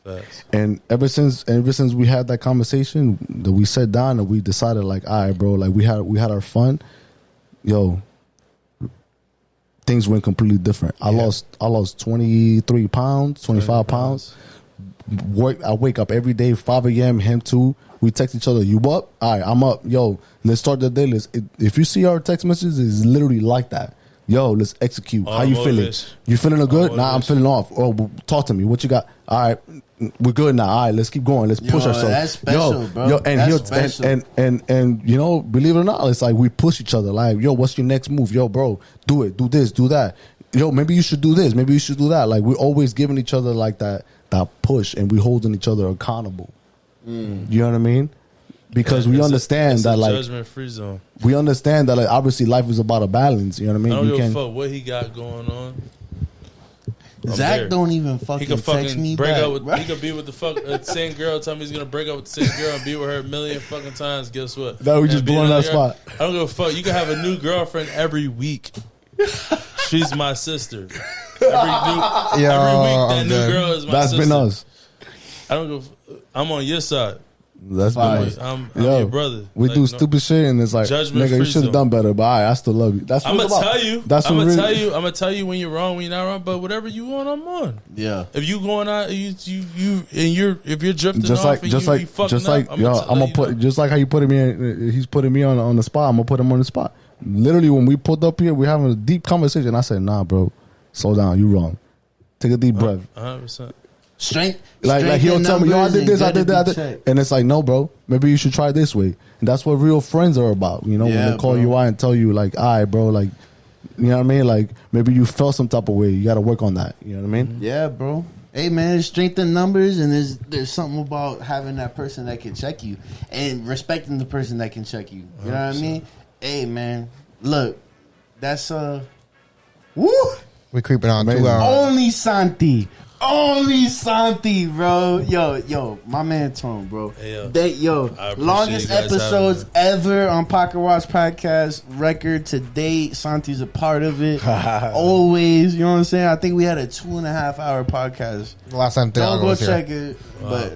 S3: Facts.
S4: And ever since we had that conversation, that we sat down and we decided, like, all right, bro, like we had our fun. Yo, things went completely different. I lost 23 pounds, 25 pounds. I wake up every day, 5 a.m., him too. We text each other, you up? All right, I'm up. Yo, let's start the day. If you see our text messages, it's literally like that. Yo, let's execute. How you feeling? You feeling good? Nah, I'm feeling off. Oh, talk to me. What you got? All right, we're good now. All right, let's keep going. Let's push ourselves.
S2: That's special, bro.
S4: Yo, and
S2: That's special.
S4: and you know, believe it or not, it's like we push each other. Like, yo, what's your next move? Yo, bro, do it. Do this. Do that. Yo, maybe you should do this. Maybe you should do that. Like, we're always giving each other like that push, and we holding each other accountable. You know what I mean? Because we understand that, like,
S3: judgment-free zone.
S4: we understand that, like, obviously life is about a balance. You know what I mean?
S3: I don't
S4: You
S3: give a
S4: can't.
S3: fuck what he got going on. I'm
S2: Zach
S3: there.
S2: don't even
S3: He
S2: fucking
S3: could
S2: text
S3: fucking
S2: me
S3: break
S2: back.
S3: up with.
S2: bro.
S3: He could be with the same girl. Tell me he's gonna break up with the same girl and be with her a million fucking times. Guess what?
S4: That we just
S3: And be
S4: blowing
S3: another
S4: that
S3: girl.
S4: spot.
S3: I don't give a fuck. You can have a new girlfriend every week. She's my sister. Every week that new girl is my
S4: That's
S3: sister.
S4: been us.
S3: I don't give. I'm on your side.
S4: That's been
S2: Fire.
S4: us.
S3: I'm
S4: Yo,
S3: your brother.
S4: we
S3: Like,
S4: do
S3: no-
S4: stupid shit, and it's like,
S3: Judgment
S4: nigga, you
S3: free
S4: should have
S3: zone.
S4: done better. But I still love you. That's
S3: I'm
S4: what
S3: gonna
S4: it's about.
S3: tell you.
S4: That's
S3: I'm
S4: what
S3: gonna
S4: really-
S3: tell you. I'm gonna tell you when you're wrong, when you're not wrong. But whatever you want, I'm on.
S2: Yeah.
S3: If you going out, if you're drifting
S4: Just
S3: off,
S4: like,
S3: and
S4: just
S3: you
S4: like,
S3: fucking
S4: just like,
S3: up,
S4: yo,
S3: let
S4: I'm gonna
S3: you
S4: put,
S3: know.
S4: just like how you putting me, he's putting me on the spot. I'm gonna put him on the spot. Literally, when we pulled up here, we're having a deep conversation. I said, nah, bro, slow down. You wrong. Take a deep breath.
S3: 100%.
S2: Strength.
S4: Like he'll
S2: in
S4: tell me, yo, I
S2: numbers
S4: did
S2: and
S4: this, I
S2: good
S4: did
S2: to
S4: that,
S2: be
S4: I did.
S2: checked.
S4: And it's like, no, bro, maybe you should try this way. And that's what real friends are about. You know, when
S2: Yeah,
S4: they call
S2: bro.
S4: you out and tell you, like, all right, bro, like, you know what I mean? Like, maybe you felt some type of way. You got to work on that. You know what I mean?
S2: Yeah, bro. Hey, man, there's strength in numbers, and there's something about having that person that can check you and respecting the person that can check you. You know what I mean? Hey, man, look, that's woo.
S1: We creeping on
S4: Amazing.
S1: 2 hours.
S2: Only Santi, bro. Yo, my man Tone, bro.
S3: Hey, yo. I appreciate
S2: Longest
S3: you guys
S2: episodes
S3: having
S2: ever on Pocket Watch Podcast record to date. Santi's a part of it. Always, you know what I'm saying? I think we had a 2.5 hour podcast.
S1: The last time
S2: Don't
S1: Delgado
S2: go
S1: was here.
S2: check it, but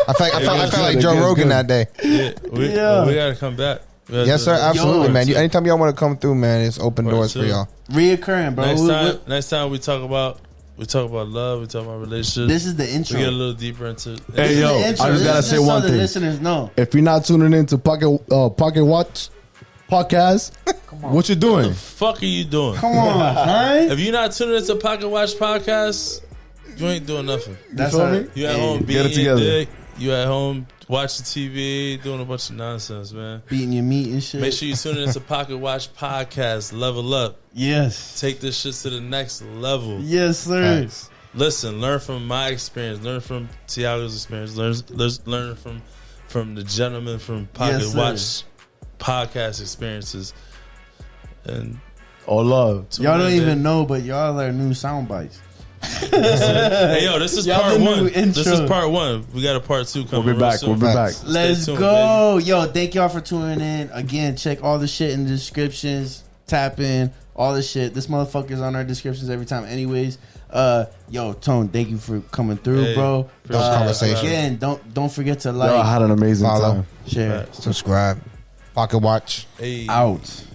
S1: I felt like
S4: good.
S1: Joe
S4: It gets
S1: Rogan
S4: good.
S1: that day.
S3: Yeah, we gotta come back. We gotta
S1: Yes,
S3: do
S1: sir.
S3: that.
S1: Absolutely,
S2: Yo.
S1: man. Anytime y'all want to come through, man, it's open
S3: Word
S1: doors
S3: to
S1: for
S3: it.
S1: y'all.
S2: reoccurring, bro.
S3: Next time we talk about love, we talk about relationships.
S2: This is the intro.
S3: We get a little deeper into.
S4: Hey,
S2: This is
S4: yo,
S2: the intro.
S4: I just
S2: This
S4: gotta
S2: is
S4: say
S2: so
S4: one
S2: the
S4: thing.
S2: listeners know.
S4: If you're not tuning into Pocket Watch Podcast, what you doing?
S3: What the fuck are you doing?
S2: Come on, man.
S3: If you're not tuning into Pocket Watch Podcast, you ain't doing nothing.
S2: That's
S4: feel
S2: how-
S4: me?
S3: You at
S2: Hey,
S3: home
S4: get
S3: beating
S4: it
S3: your
S4: together.
S3: dick. You at home watching TV, doing a bunch of nonsense, man.
S2: beating your meat and shit.
S3: Make sure you tune into Pocket Watch Podcast. Level up.
S2: Yes.
S3: Take this shit to the next level.
S2: Yes, sir.
S3: listen, learn from my experience, learn from Tiago's experience, learn from the gentleman from Pocket
S2: Yes,
S3: Watch podcast experiences, and
S4: All love.
S2: Y'all don't even know, but y'all are new sound bites.
S3: Hey yo, this is
S2: Y'all
S3: part
S2: the new
S3: one. This is
S2: intro.
S3: part one. We got a part two coming.
S4: We'll be back.
S3: Soon.
S4: We'll be back.
S2: Let's
S3: tuned,
S2: go. Yo, thank y'all for tuning in. Again, check all the shit in the descriptions. Tap in. All the shit. This motherfucker's on our descriptions every time anyways. Yo, Tone, thank you for coming through,
S3: Hey,
S2: bro.
S1: conversation.
S2: Again, don't forget to
S4: Yo, I
S2: like,
S4: had an amazing
S1: Follow.
S4: time.
S2: share.
S1: Subscribe. Pocket Watch.
S3: Hey.
S2: Out.